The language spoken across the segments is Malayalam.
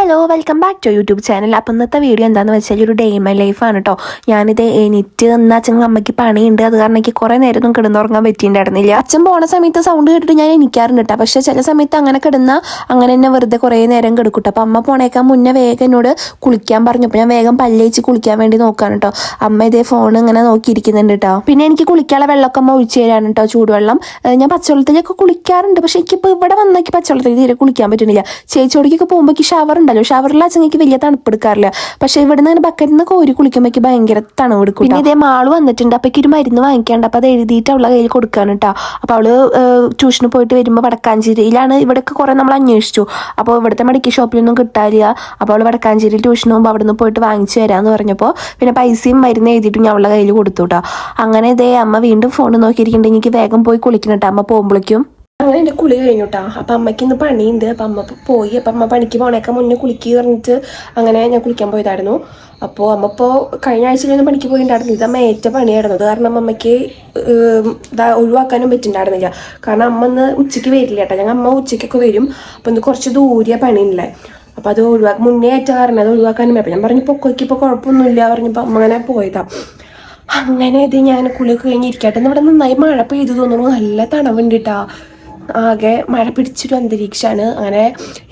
Hello welcome back to YouTube channel. അപ്പം ഇന്നത്തെ വീഡിയോ എന്താണെന്ന് വെച്ചാൽ ഒരു ഡേ മൈ ലൈഫാണ് കേട്ടോ. ഞാനിത് എണീറ്റ് എന്നാ അച്ഛൻ അമ്മയ്ക്ക് പണിയുണ്ട്, അത് കാരണം എനിക്ക് കുറേ നേരമൊന്നും കിടന്നുറങ്ങാൻ പറ്റിയിട്ടുണ്ടായിരുന്നില്ല. അച്ഛൻ പോണ സമയത്ത് സൗണ്ട് കേട്ടിട്ട് ഞാൻ എണീക്കാറുണ്ട് കേട്ടോ. പക്ഷേ ചില സമയത്ത് അങ്ങനെ കിടന്നാൽ അങ്ങനെ തന്നെ വെറുതെ കുറേ നേരം കിടക്കും. അപ്പം അമ്മ പോണേക്കാൻ മുന്നേ വേഗം എന്നോട് കുളിക്കാൻ പറഞ്ഞപ്പോൾ ഞാൻ വേഗം പല്ലേച്ച് കുളിക്കാൻ വേണ്ടി നോക്കാണ് കേട്ടോ. അമ്മ ഇതേ ഫോൺ ഇങ്ങനെ നോക്കിയിരിക്കുന്നുണ്ട് കേട്ടോ. പിന്നെ എനിക്ക് കുളിക്കാനുള്ള വെള്ളമൊക്കെ അമ്മ ഒഴിച്ചു തരാണ് കേട്ടോ, ചൂടുവെള്ളം. ഞാൻ പച്ചവെള്ളത്തിലൊക്കെ കുളിക്കാറുണ്ട്, പക്ഷേ എനിക്കിപ്പോൾ ഇവിടെ വന്നാക്കി പച്ചവെള്ളത്തിൽ തീരെ കുളിക്കാൻ പറ്റുന്നില്ല. ചേച്ചിയോടിക്കൊക്കെ പോകുമ്പോൾ ഷവർ ഉണ്ടല്ലോ, ഷവറിൽ അച്ഛനെനിക്ക് വലിയ തണുപ്പ് എടുക്കാറില്ല. പക്ഷെ ഇവിടെ നിന്ന് ബക്കറ്റിൽ നിന്ന് കോരി കുളിക്കുമ്പോൾ ഭയങ്കര തണുപ്പ് എടുക്കും. പിന്നെ ഇതേ മാള് വന്നിട്ടുണ്ട്, അപ്പോൾ ഒരു മരുന്ന് വാങ്ങിക്കാണ്ട്, അപ്പോൾ അത് എഴുതിയിട്ട് അവളെ കയ്യിൽ കൊടുക്കാണ് കേട്ടോ. അപ്പോൾ അവള് ട്യൂഷന് പോയിട്ട് വരുമ്പോൾ വടക്കാഞ്ചേരിയിലാണ്. ഇവിടെയൊക്കെ കുറേ നമ്മൾ അന്വേഷിച്ചു, അപ്പോൾ ഇവിടുത്തെ മെഡിക്കൽ ഷോപ്പിലൊന്നും കിട്ടാറില്ല. അപ്പോൾ അവൾ വടക്കാഞ്ചേരിയിൽ ട്യൂഷന് പോകുമ്പോൾ അവിടെ നിന്ന് പോയിട്ട് വാങ്ങിച്ചു തരാമെന്ന് പറഞ്ഞപ്പോൾ പിന്നെ പൈസയും മരുന്ന് എഴുതിയിട്ട് ഞാൻ അവളുടെ കയ്യിൽ കൊടുത്തു കേട്ടോ. അങ്ങനെ ഇതേ അമ്മ വീണ്ടും ഫോൺ നോക്കിയിരിക്കുന്നുണ്ട്. എനിക്ക് വേഗം പോയി കുളിക്കണം കേട്ടോ, അമ്മ പോകുമ്പോഴേക്കും. അങ്ങനെ എൻ്റെ കുളി കഴിഞ്ഞു കേട്ടോ. അപ്പം അമ്മയ്ക്ക് ഇന്ന് പണിയുണ്ട്. അപ്പം അമ്മ പോയി. അപ്പം അമ്മ പണിക്ക് പോണേക്കെ മുന്നേ കുളിക്കുക പറഞ്ഞിട്ട് അങ്ങനെ ഞാൻ കുളിക്കാൻ പോയതായിരുന്നു. അപ്പോൾ അമ്മ ഇപ്പോൾ കഴിഞ്ഞ ആഴ്ചയിലൊന്നും പണിക്ക് പോയിട്ടുണ്ടായിരുന്നു. ഇത് അമ്മ ഏറ്റ പണിയായിരുന്നു. അത് കാരണം അമ്മയ്ക്ക് ഒഴിവാക്കാനും പറ്റുന്നുണ്ടായിരുന്നില്ല. കാരണം അമ്മ ഇന്ന് ഉച്ചയ്ക്ക് വരില്ല കേട്ടോ. ഞങ്ങൾ അമ്മ ഉച്ചയ്ക്കൊക്കെ വരും. അപ്പോൾ ഇന്ന് കുറച്ച് ദൂരെ പണിയില്ലേ, അപ്പോൾ അത് മുന്നേ ഏറ്റ കാരണം അത് ഒഴിവാക്കാനും പറ്റും. ഞാൻ പറഞ്ഞു പൊക്കോയ്ക്ക് ഇപ്പോൾ കുഴപ്പമൊന്നുമില്ല പറഞ്ഞപ്പോൾ അമ്മ അങ്ങനെ പോയതാണ്. അങ്ങനെ ഇത് ഞാൻ കുളിയൊക്കെ കഴിഞ്ഞിരിക്കട്ടെ. ഇവിടെ നന്നായി മഴ പെയ്തു തോന്നുന്നു. നല്ല തണവുണ്ട് കേട്ടോ. ആകെ മഴ പിടിച്ചൊരു അന്തരീക്ഷമാണ്. അങ്ങനെ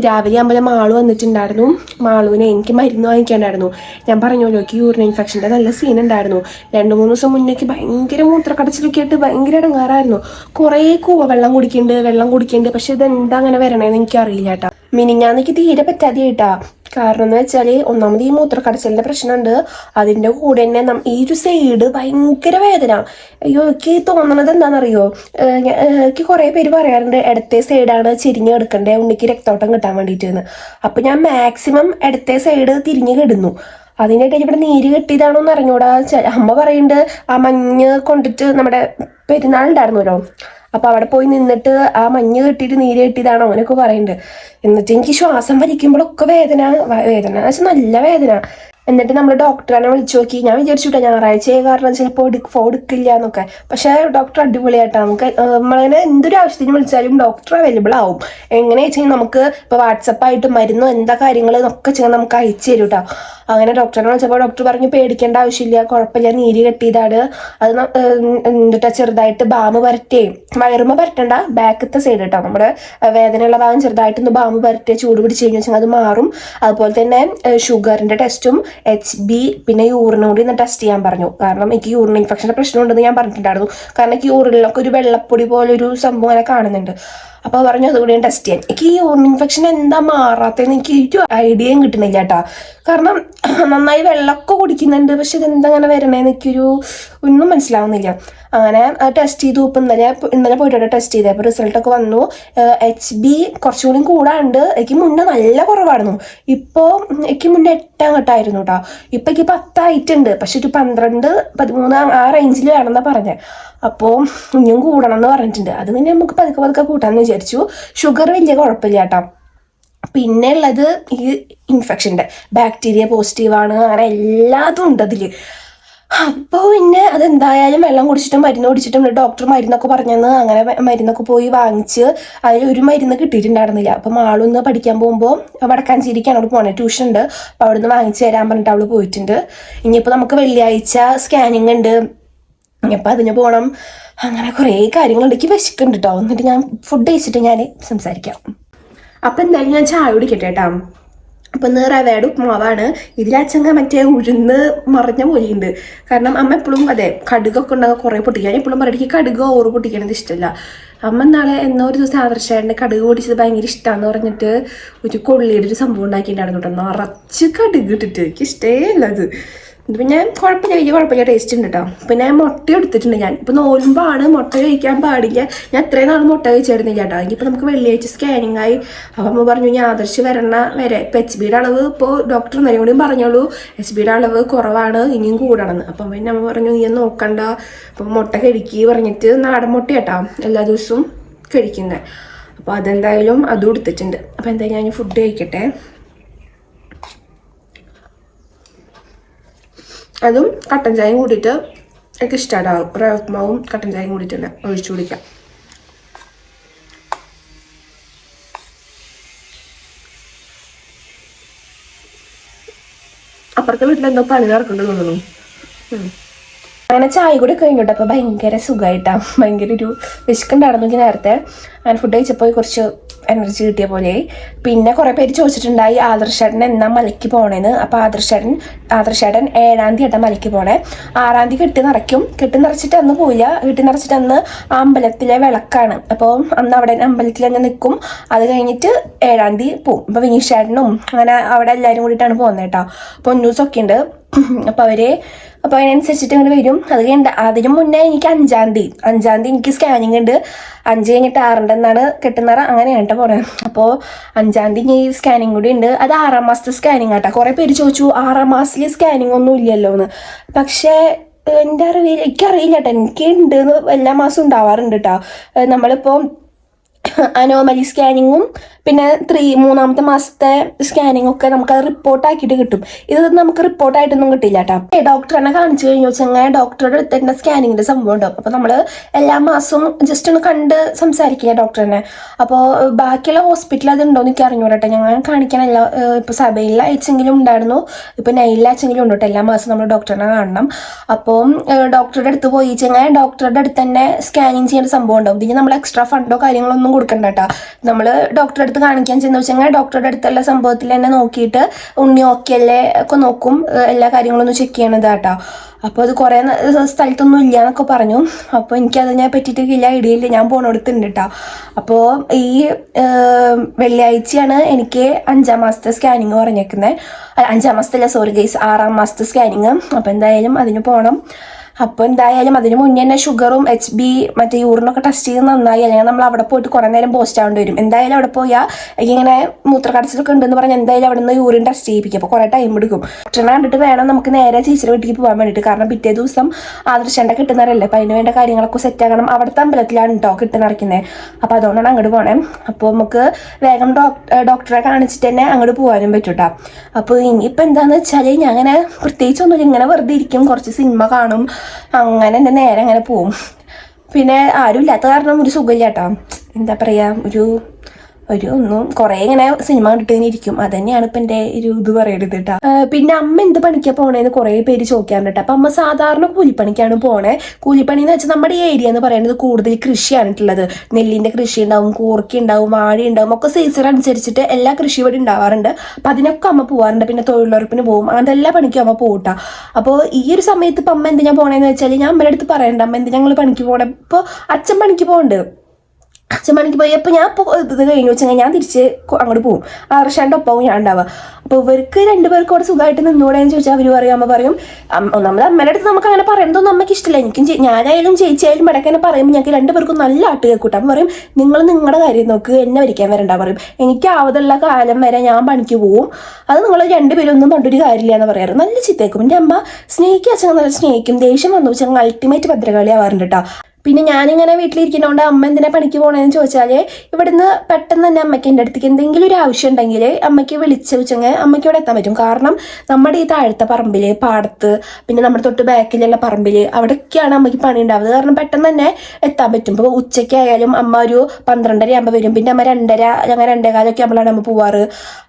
രാവിലെ ആകുമ്പോൾ മാള് വന്നിട്ടുണ്ടായിരുന്നു. മാളുവിനെ എനിക്ക് മരുന്ന് വാങ്ങിക്കാണ്ടായിരുന്നു. ഞാൻ പറഞ്ഞല്ലോ എനിക്ക് യൂറിൻ ഇൻഫെക്ഷൻ്റെ നല്ല സീൻ ഉണ്ടായിരുന്നു. 2-3 ദിവസം മുന്നേക്ക് ഭയങ്കര മൂത്രക്കടച്ചിലൊക്കെ ആയിട്ട് ഭയങ്കര ഇടങ്ങാറായിരുന്നു. കുറേ വെള്ളം കുടിക്കുന്നുണ്ട്. പക്ഷെ ഇതെന്താ അങ്ങനെ വരണേന്ന് എനിക്കറിയില്ല കേട്ടോ. മിനിഞ്ഞാന്നെനിക്ക് തീരെ പറ്റാതെ കേട്ടാ. കാരണം എന്ന് വെച്ചാൽ ഒന്നാമത് ഈ മൂത്രക്കടച്ചിലിൻ്റെ പ്രശ്നമുണ്ട്. അതിൻ്റെ കൂടെ തന്നെ ഈ ഒരു സൈഡ് ഭയങ്കര വേദന. അയ്യോ, എനിക്ക് തോന്നണത് എന്താണെന്നറിയോ, എനിക്ക് കുറേ പേര് പറയാറുണ്ട് ഇടത്തെ സൈഡാണ് ചെരിഞ്ഞ് കിടക്കണ്ടേ ഉണ്ണിക്ക് രക്തോട്ടം കിട്ടാൻ വേണ്ടിയിട്ടെന്ന്. അപ്പം ഞാൻ മാക്സിമം ഇടത്തെ സൈഡ് തിരിഞ്ഞ് കിടന്നു. അതിനായിട്ട് ഇവിടെ നീര് കെട്ടിയതാണോ എന്ന് അറിഞ്ഞൂടാ. അമ്മ പറയുന്നുണ്ട് ആ മഞ്ഞ് കൊണ്ടിട്ട് നമ്മുടെ പെരുന്നാളുണ്ടായിരുന്നല്ലോ, അപ്പോൾ അവിടെ പോയി നിന്നിട്ട് ആ മഞ്ഞ് കെട്ടിയിട്ട് നീര് കെട്ടിയതാണോ അങ്ങനെയൊക്കെ പറയുന്നുണ്ട്. എന്നിട്ട് എനിക്ക് ശ്വാസം വലിക്കുമ്പോഴൊക്കെ വേദന എന്ന് വെച്ചാൽ നല്ല വേദന. എന്നിട്ട് നമ്മൾ ഡോക്ടറെ വിളിച്ചു നോക്കി. ഞാൻ വിചാരിച്ചുട്ടോ ഞായറാഴ്ച കാരണം ചിലപ്പോൾ എടുക്കില്ല എന്നൊക്കെ. പക്ഷേ ഡോക്ടർ അടിപൊളിയായിട്ടാണ്. നമുക്ക് നമ്മളങ്ങനെ എന്തൊരു ആവശ്യത്തിന് വിളിച്ചാലും ഡോക്ടർ അവൈലബിൾ ആവും. എങ്ങനെ വെച്ചാൽ നമുക്ക് ഇപ്പോൾ വാട്സപ്പായിട്ട് മരുന്നോ എന്താ കാര്യങ്ങൾ എന്നൊക്കെ ചെയ്യാൻ നമുക്ക് അയച്ചു തരും കേട്ടോ. അങ്ങനെ ഡോക്ടറിനെ വിളിച്ചപ്പോൾ ഡോക്ടർ പറഞ്ഞു പേടിക്കേണ്ട ആവശ്യമില്ല, കുഴപ്പമില്ല, നീര് കെട്ടിയതാണ്. അത് എന്നിട്ട് ചെറുതായിട്ട് ബാമ് പരട്ടേ, വയറുമ്പോൾ പരട്ടണ്ട, ബാക്കത്തെ സൈഡ് കേട്ടോ, നമ്മുടെ വേദനയുള്ള ഭാഗം ചെറുതായിട്ടൊന്ന് ബാമ് പരട്ടേ ചൂട് പിടിച്ച് കഴിഞ്ഞാൽ വെച്ചാൽ അത് മാറും. അതുപോലെ തന്നെ ഷുഗറിൻ്റെ ടെസ്റ്റും HB പിന്നെ യൂറിനും കൂടി ഒന്ന് ടെസ്റ്റ് ചെയ്യാൻ പറഞ്ഞു. കാരണം എനിക്ക് യൂറിൻ ഇൻഫെക്ഷൻ്റെ പ്രശ്നമുണ്ടെന്ന് ഞാൻ പറഞ്ഞിട്ടുണ്ടായിരുന്നു. കാരണം എനിക്ക് യൂറിനിലൊക്കെ ഒരു വെള്ളപ്പൊടി പോലൊരു സംഭവം അങ്ങനെ കാണുന്നുണ്ട്. അപ്പോൾ പറഞ്ഞു അതുകൂടി ടെസ്റ്റ് ചെയ്യാൻ. എനിക്ക് ഈ യൂറിൻ ഇൻഫെക്ഷൻ എന്താ മാറാത്തതെന്ന് എനിക്ക് ഒരു ഐഡിയയും കിട്ടുന്നില്ല കേട്ടോ. കാരണം നന്നായി വെള്ളമൊക്കെ കുടിക്കുന്നുണ്ട്, പക്ഷെ ഇതെന്താ അങ്ങനെ വരണേന്ന് എനിക്കൊരു ഒന്നും മനസ്സിലാവുന്നില്ല. അങ്ങനെ ടെസ്റ്റ് ചെയ്തു. ഇപ്പം ഇന്നലെ പോയിട്ട് ടെസ്റ്റ് ചെയ്തത്. അപ്പോൾ റിസൾട്ടൊക്കെ വന്നു. HB കുറച്ചുകൂടി കൂടാണ്ട്. എനിക്ക് മുന്നേ നല്ല കുറവായിരുന്നു. ഇപ്പോൾ എനിക്ക് മുന്നേ 8 കേട്ടോ. ഇപ്പം എനിക്ക് 10 ആയിട്ടുണ്ട്. പക്ഷെ ഒരു 12-13 ആ റേഞ്ചിൽ വേണമെന്നാണ് പറഞ്ഞത്. അപ്പോൾ ഇനിയും കൂടണം എന്ന് പറഞ്ഞിട്ടുണ്ട്. അത് പിന്നെ നമുക്ക് പതുക്കെ കൂട്ടാമെന്ന് വിചാരിച്ചു. ഷുഗർ വലിയ കുഴപ്പമില്ല കേട്ടോ. പിന്നെ ഉള്ളത് ഈ ഇൻഫെക്ഷൻ്റെ ബാക്ടീരിയ പോസിറ്റീവാണ്, അങ്ങനെ എല്ലാതും ഉണ്ട് അതിൽ. അപ്പോൾ പിന്നെ അതെന്തായാലും വെള്ളം കുടിച്ചിട്ടും മരുന്ന് കുടിച്ചിട്ടും ഡോക്ടർ മരുന്നൊക്കെ പറഞ്ഞെന്ന് അങ്ങനെ മരുന്നൊക്കെ പോയി വാങ്ങിച്ച് അതിൽ ഒരു മരുന്ന് കിട്ടിയിട്ടുണ്ടായിരുന്നില്ല. അപ്പം ആളൊന്ന് പഠിക്കാൻ പോകുമ്പോൾ വടക്കാഞ്ചേരിക്കാണ് അവിടെ പോകണേ, ട്യൂഷൻ ഉണ്ട്. അപ്പോൾ അവിടെ നിന്ന് വാങ്ങിച്ചു തരാൻ പറഞ്ഞിട്ട് അവൾ പോയിട്ടുണ്ട്. ഇനിയിപ്പോൾ നമുക്ക് വെള്ളിയാഴ്ച സ്കാനിങ് ഉണ്ട്, അപ്പം അതിന് പോകണം. അങ്ങനെ കുറേ കാര്യങ്ങളുണ്ട്. എനിക്ക് വിശക്കുന്നുണ്ട് കേട്ടോ. എന്നിട്ട് ഞാൻ ഫുഡ് കഴിച്ചിട്ട് ഞാൻ സംസാരിക്കാം. അപ്പം എന്തായാലും ഞാൻ ചായ കുടിക്കട്ടെ കേട്ടോ. അപ്പം ഇന്ന് റവയുടെ ഉപ്പുമാവാണ്. ഇതിലച്ചങ്ങ മറ്റേ ഉഴുന്ന് മറിഞ്ഞ പോലെയുണ്ട്. കാരണം അമ്മ എപ്പോഴും അതെ കടുകൊക്കെ ഉണ്ടാകുക കുറേ പൊട്ടിക്കുക. ഞാൻ എപ്പോഴും പറയും കടുക് ഓറ് പൊട്ടിക്കണത് ഇഷ്ടമല്ല. അമ്മ നാളെ ഒരു ദിവസം ആദർശേട്ടൻ്റെ കടുക് പൊടിച്ചത് ഭയങ്കര ഇഷ്ടമാണെന്ന് പറഞ്ഞിട്ട് ഒരു കൊള്ളിയുടെ ഒരു സംഭവം ഉണ്ടാക്കിയിട്ടുണ്ടായിരുന്നു കേട്ടോ. നിറച്ച് കടുക് ഇട്ടിട്ട് എനിക്ക് ഇഷ്ടമല്ല അത്. പിന്നെ കുഴപ്പമില്ല ടേസ്റ്റ് ഉണ്ട് കേട്ടോ. പിന്നെ മുട്ട എടുത്തിട്ടുണ്ട് ഞാൻ. ഇപ്പോൾ നോലുമ്പാണ് മുട്ട കഴിക്കാൻ പാടില്ല. ഞാൻ ഇത്രയും നാൾ മുട്ട കഴിച്ചായിരുന്നില്ല കേട്ടോ. എനിക്കിപ്പോൾ നമുക്ക് വെള്ളിയാഴ്ച സ്കാനിങ് ആയി. അപ്പം അമ്മ പറഞ്ഞു ഞാൻ ആദർശ് വരെ ഇപ്പോൾ HBയുടെ അളവ് ഇപ്പോൾ ഡോക്ടർ ഇന്നലെ കൂടിയും പറഞ്ഞോളൂ HBയുടെ അളവ് കുറവാണ്, ഇനിയും കൂടണമെന്ന്. അപ്പം പിന്നെ അമ്മ പറഞ്ഞു നീ നോക്കണ്ട, അപ്പം മുട്ട കഴിക്കുക പറഞ്ഞിട്ട് നാടൻ മുട്ട കേട്ടോ എല്ലാ ദിവസവും കഴിക്കുന്നത്. അപ്പോൾ അതെന്തായാലും അതും എടുത്തിട്ടുണ്ട്. അപ്പോൾ എന്തായാലും ഞാൻ ഫുഡ് കഴിക്കട്ടെ. അതും കട്ടൻ ചായയും കൂടിയിട്ട് എനിക്ക് ഇഷ്ടമാവും. റവ ഉപ്പുമാവും കട്ടൻ ചായയും കൂടിയിട്ട് തന്നെ ഒഴിച്ചു കുടിക്കാം. അപ്പുറത്തെ വീട്ടിലെന്തോ പണി നടക്കുന്നുണ്ട് തോന്നുന്നു. അങ്ങനെ ചായ കൂടി കഴിഞ്ഞോട്ടെ. അപ്പോൾ ഭയങ്കര സുഖമായിട്ടാണ്, ഭയങ്കര ഒരു വിശക്കുണ്ടായിരുന്നു നേരത്തെ. ഞാൻ ഫുഡ് കഴിച്ചപ്പോൾ കുറച്ച് എനർജി കിട്ടിയ പോലെ. പിന്നെ കുറേ പേര് ചോദിച്ചിട്ടുണ്ടായി ആദർശേട്ടൻ എന്നാ മലയ്ക്ക് പോണേന്ന്. അപ്പോൾ ആദർശേട്ടൻ 7-ാം തീയതി മലയ്ക്ക് പോണേ. 6-ാം തീയതി കെട്ടി നിറച്ചിട്ട് അന്ന് പോയില്ല. കെട്ടി നിറച്ചിട്ട് അന്ന് അമ്പലത്തിലെ വിളക്കാണ്. അപ്പോൾ അന്ന് അവിടെ അമ്പലത്തിൽ തന്നെ നിൽക്കും. അത് കഴിഞ്ഞിട്ട് 7-ാം തീയതി പോവും. അപ്പോൾ വിനീഷേട്ടനും അങ്ങനെ അവിടെ എല്ലാവരും കൂടിയിട്ടാണ് പോകുന്നത് കേട്ടോ. പൊന്നൂസൊക്കെ ഉണ്ട്. അപ്പോൾ അതിനനുസരിച്ചിട്ട് ഇങ്ങനെ വരും. അത് കഴിഞ്ഞിട്ട് അതിന് മുന്നേ എനിക്ക് 5-ാം തീയതി എനിക്ക് സ്കാനിങ് ഉണ്ട്. 5 കഴിഞ്ഞിട്ട് 6 എന്നാണ് കെട്ടുന്നറ, അങ്ങനെയാണ് കേട്ടോ പോണേ. അപ്പോൾ 5-ാം തീയതി ഈ സ്കാനിങ് കൂടി ഉണ്ട്. അത് 6-ാം മാസത്തെ സ്കാനിങ് ആട്ടോ. കുറേ പേര് ചോദിച്ചു 6-ാം മാസത്തിൽ സ്കാനിങ് ഒന്നും ഇല്ലല്ലോ എന്ന്. പക്ഷേ എൻ്റെ അറിവിൽ എനിക്കറിയില്ല കേട്ടോ, എനിക്ക് ഉണ്ട് എന്ന് എല്ലാ മാസവും ഉണ്ടാവാറുണ്ട് കേട്ടോ. നമ്മളിപ്പോൾ അനോമലി സ്കാനിങ്ങും പിന്നെ 3-ാമത്തെ മാസത്തെ സ്കാനിങ് ഒക്കെ നമുക്കത് റിപ്പോർട്ടാക്കിയിട്ട് കിട്ടും. ഇത് നമുക്ക് റിപ്പോർട്ടായിട്ടൊന്നും കിട്ടില്ല കേട്ടോ. ഡോക്ടറിനെ കാണിച്ചു കഴിഞ്ഞു വെച്ചാൽ ഡോക്ടറുടെ അടുത്ത് തന്നെ സ്കാനിങ്ങിൻ്റെ സംഭവം ഉണ്ടാവും. അപ്പോൾ നമ്മൾ എല്ലാ മാസവും ജസ്റ്റ് ഒന്ന് കണ്ട് സംസാരിക്കുക ഡോക്ടറിനെ. അപ്പോൾ ബാക്കിയുള്ള ഹോസ്പിറ്റലിൽ അത് ഉണ്ടോ എന്ന് എനിക്ക് അറിഞ്ഞു കേട്ടോ. ഞങ്ങൾ കാണിക്കാനല്ല, ഇപ്പോൾ സഭയിൽ അയച്ചെങ്കിലും ഉണ്ടായിരുന്നു, ഇപ്പോൾ നൈലിൽ അയച്ചെങ്കിലും ഉണ്ട് കേട്ടോ. എല്ലാ മാസവും നമ്മൾ ഡോക്ടറിനെ കാണണം. അപ്പോൾ ഡോക്ടറുടെ അടുത്ത് പോയി വെച്ചാൽ ഡോക്ടറുടെ അടുത്ത് തന്നെ സ്കാനിങ് ചെയ്യേണ്ട സംഭവം ഉണ്ടാവും. ഇതിന് നമ്മൾ എക്സ്ട്രാ ഫണ്ടോ കാര്യങ്ങളൊന്നും കൊടുക്കണ്ട കേട്ടോ. നമ്മൾ ഡോക്ടറുടെ അടുത്ത് കാണിക്കാൻ ചെന്ന് വെച്ചാൽ ഡോക്ടറുടെ അടുത്തുള്ള സംഭവത്തിൽ തന്നെ നോക്കിയിട്ട് ഉണ്ണി ഓക്കെ അല്ലേ ഒക്കെ നോക്കും, എല്ലാ കാര്യങ്ങളൊന്നും ചെക്ക് ചെയ്യണത് കേട്ടോ. അപ്പോൾ അത് കുറേ സ്ഥലത്തൊന്നും ഇല്ല എന്നൊക്കെ പറഞ്ഞു. അപ്പോൾ എനിക്കതിനെ പറ്റിയിട്ട് വലിയ ഐഡിയ ഇല്ല, ഞാൻ പോണടുത്തുണ്ട് കേട്ടോ. അപ്പോൾ ഈ വെള്ളിയാഴ്ചയാണ് എനിക്ക് 5-ാം മാസത്തെ സ്കാനിങ് പറഞ്ഞേക്കുന്നത്. 5-ാം മാസത്തല്ല, സോറി ഗൈസ്, 6-ാം മാസത്തെ സ്കാനിങ്. അപ്പോൾ എന്തായാലും അതിന് പോകണം. അപ്പോൾ എന്തായാലും അതിന് മുന്നേ തന്നെ ഷുഗറും HB മറ്റേ യൂറിനൊക്കെ ടെസ്റ്റ് ചെയ്ത് നന്നായി, അല്ലെങ്കിൽ നമ്മൾ അവിടെ പോയിട്ട് കുറേ നേരം പോസ്റ്റ് ആവേണ്ടി വരും. എന്തായാലും അവിടെ പോയാൽ ഇങ്ങനെ മൂത്രക്കടച്ചിലൊക്കെ ഉണ്ടെന്ന് പറഞ്ഞാൽ എന്തായാലും അവിടെ നിന്ന് യൂറിൻ ടെസ്റ്റ് ചെയ്യിപ്പിക്കും. അപ്പോൾ കുറേ ടൈം എടുക്കും. ഡോക്ടറിനെ കണ്ടിട്ട് വേണം നമുക്ക് നേരെ ചേച്ചിയുടെ വീട്ടിലേക്ക് പോകാൻ വേണ്ടിയിട്ട്. കാരണം പിറ്റേ ദിവസം ആദർശേൻ്റെ കിട്ടുന്നവരല്ലേ, അപ്പോൾ അതിന് വേണ്ട കാര്യങ്ങളൊക്കെ സെറ്റ് ആക്കണം. അവിടുത്തെ അമ്പലത്തിലാണ് കേട്ടോ കിട്ടുന്നിറക്കുന്നത്. അപ്പോൾ അതുകൊണ്ടാണ് അങ്ങോട്ട് പോകണേ. അപ്പോൾ നമുക്ക് വേഗം ഡോക്ടറെ കാണിച്ചിട്ട് തന്നെ അങ്ങോട്ട് പോകാനും പറ്റും കേട്ടോ. അപ്പോൾ ഇനിയിപ്പോൾ എന്താണെന്ന് വെച്ചാൽ ഞാൻ അങ്ങനെ പ്രത്യേകിച്ചൊന്നുമില്ല, ഇങ്ങനെ വെറുതെ ഇരിക്കും, കുറച്ച് സിനിമ കാണും, അങ്ങനെ എൻ്റെ നേരെ അങ്ങനെ പോവും. പിന്നെ ആരും ഇല്ലാത്ത കാരണം ഒരു സുഖമില്ല കേട്ടോ. എന്താ പറയുക, ഒന്നും കുറേ ഇങ്ങനെ സിനിമ കണ്ടിട്ട് ഇരിക്കും. അത് തന്നെയാണ് ഇപ്പം എൻ്റെ ഒരു ഇത് പറയരുത് കേട്ടോ. പിന്നെ അമ്മ എന്ത് പണിക്കാണ് പോണേന്ന് കുറേ പേര് ചോദിക്കാറുണ്ട് കേട്ടോ. അപ്പം അമ്മ സാധാരണ കൂലിപ്പണിക്കാണ് പോണേ. കൂലിപ്പണി എന്ന് വെച്ചാൽ നമ്മുടെ ഈ ഏരിയ എന്ന് പറയുന്നത് കൂടുതൽ കൃഷിയാണിട്ടുള്ളത്. നെല്ലിൻ്റെ കൃഷി ഉണ്ടാവും, കൂർക്ക ഉണ്ടാവും, വാഴ ഉണ്ടാവും, ഒക്കെ സീസൺ അനുസരിച്ചിട്ട് എല്ലാ കൃഷി ഇവിടെ ഉണ്ടാവാറുണ്ട്. അപ്പം അതിനൊക്കെ അമ്മ പോകാറുണ്ട്. പിന്നെ തൊഴിലുറപ്പിന് പോകും, അങ്ങനത്തെ എല്ലാ പണിക്കും അമ്മ പോകട്ടാ. അപ്പോൾ ഈ ഒരു സമയത്ത് ഇപ്പം അമ്മ എന്തിനാ പോണേന്ന് വെച്ചാൽ ഞാൻ അമ്മയുടെ അടുത്ത് പറയണ്ട, അമ്മ എന്തിനാ ഞങ്ങൾ പണിക്ക് പോകണേ. ഇപ്പോൾ അച്ഛൻ പണിക്ക് പോകുന്നുണ്ട്, അച്ഛൻ പണിക്ക് പോയി. അപ്പോൾ ഞാൻ ഇത് കഴിഞ്ഞു വെച്ചാൽ ഞാൻ തിരിച്ച് അങ്ങോട്ട് പോകും. ആദർശാൻ്റെ ഒപ്പവും ഞാൻ ഉണ്ടാവുക. അപ്പോൾ ഇവർക്ക് 2 പേർക്ക് അവിടെ സുഖമായിട്ട് നിന്നൂടെയെന്ന് ചോദിച്ചാൽ അവർ പറയും, അമ്മ പറയും, ഒന്നാമത് അമ്മയുടെ അടുത്ത് നമുക്ക് അങ്ങനെ പറയുന്നതൊന്നും അമ്മയ്ക്ക് ഇഷ്ടമില്ല. എനിക്കും ഞാനായാലും ചേച്ചിയായാലും ഇടയ്ക്ക് പറയുമ്പോൾ ഞങ്ങൾക്ക് 2 പേർക്കും നല്ല ആട്ട് കേൾക്കൂട്ടാ. അപ്പം പറയും, നിങ്ങൾ നിങ്ങളുടെ കാര്യം നോക്ക്, എന്നെ വരിക്കാൻ വരണ്ട പറയും. എനിക്ക് ആവതുള്ള കാലം വരെ ഞാൻ പണിക്ക് പോവും, അത് നിങ്ങൾ 2 പേരും ഒന്നും പണ്ടൊരു കാര്യമില്ല എന്ന് പറയാറ്. നല്ല ചിത്തേക്കും. എൻ്റെ അമ്മ സ്നേഹിക്കുക അച്ഛൻ നല്ല സ്നേഹിക്കും. ദേഷ്യം വന്നു വെച്ചാൽ അൾട്ടിമേറ്റ് ഭദ്രകാളി ആവാറുണ്ട് കേട്ടോ. പിന്നെ ഞാനിങ്ങനെ വീട്ടിലിരിക്കുന്നതുകൊണ്ട് അമ്മ എന്തിനാ പണിക്ക് പോകണമെന്ന് ചോദിച്ചാൽ ഇവിടുന്ന് പെട്ടെന്ന് തന്നെ അമ്മയ്ക്ക് എൻ്റെ അടുത്തേക്ക് എന്തെങ്കിലും ഒരു ആവശ്യം ഉണ്ടെങ്കിൽ അമ്മയ്ക്ക് വിളിച്ച് വെച്ചെങ്കിൽ അമ്മയ്ക്ക് ഇവിടെ എത്താൻ പറ്റും. കാരണം നമ്മുടെ ഈ താഴത്തെ പറമ്പിൽ, പാടത്ത്, പിന്നെ നമ്മുടെ തൊട്ട് ബാക്കിലുള്ള പറമ്പിൽ, അവിടെയൊക്കെയാണ് അമ്മയ്ക്ക് പണി ഉണ്ടാവുന്നത്. കാരണം പെട്ടെന്ന് തന്നെ എത്താൻ പറ്റും. ഇപ്പോൾ ഉച്ചയ്ക്കായാലും അമ്മ ഒരു 12:30 ആകുമ്പോൾ വരും. പിന്നെ അമ്മ 2:30 അങ്ങനെ 2:15 ആകുമ്പോഴാണ് അമ്മ പോവാറ്.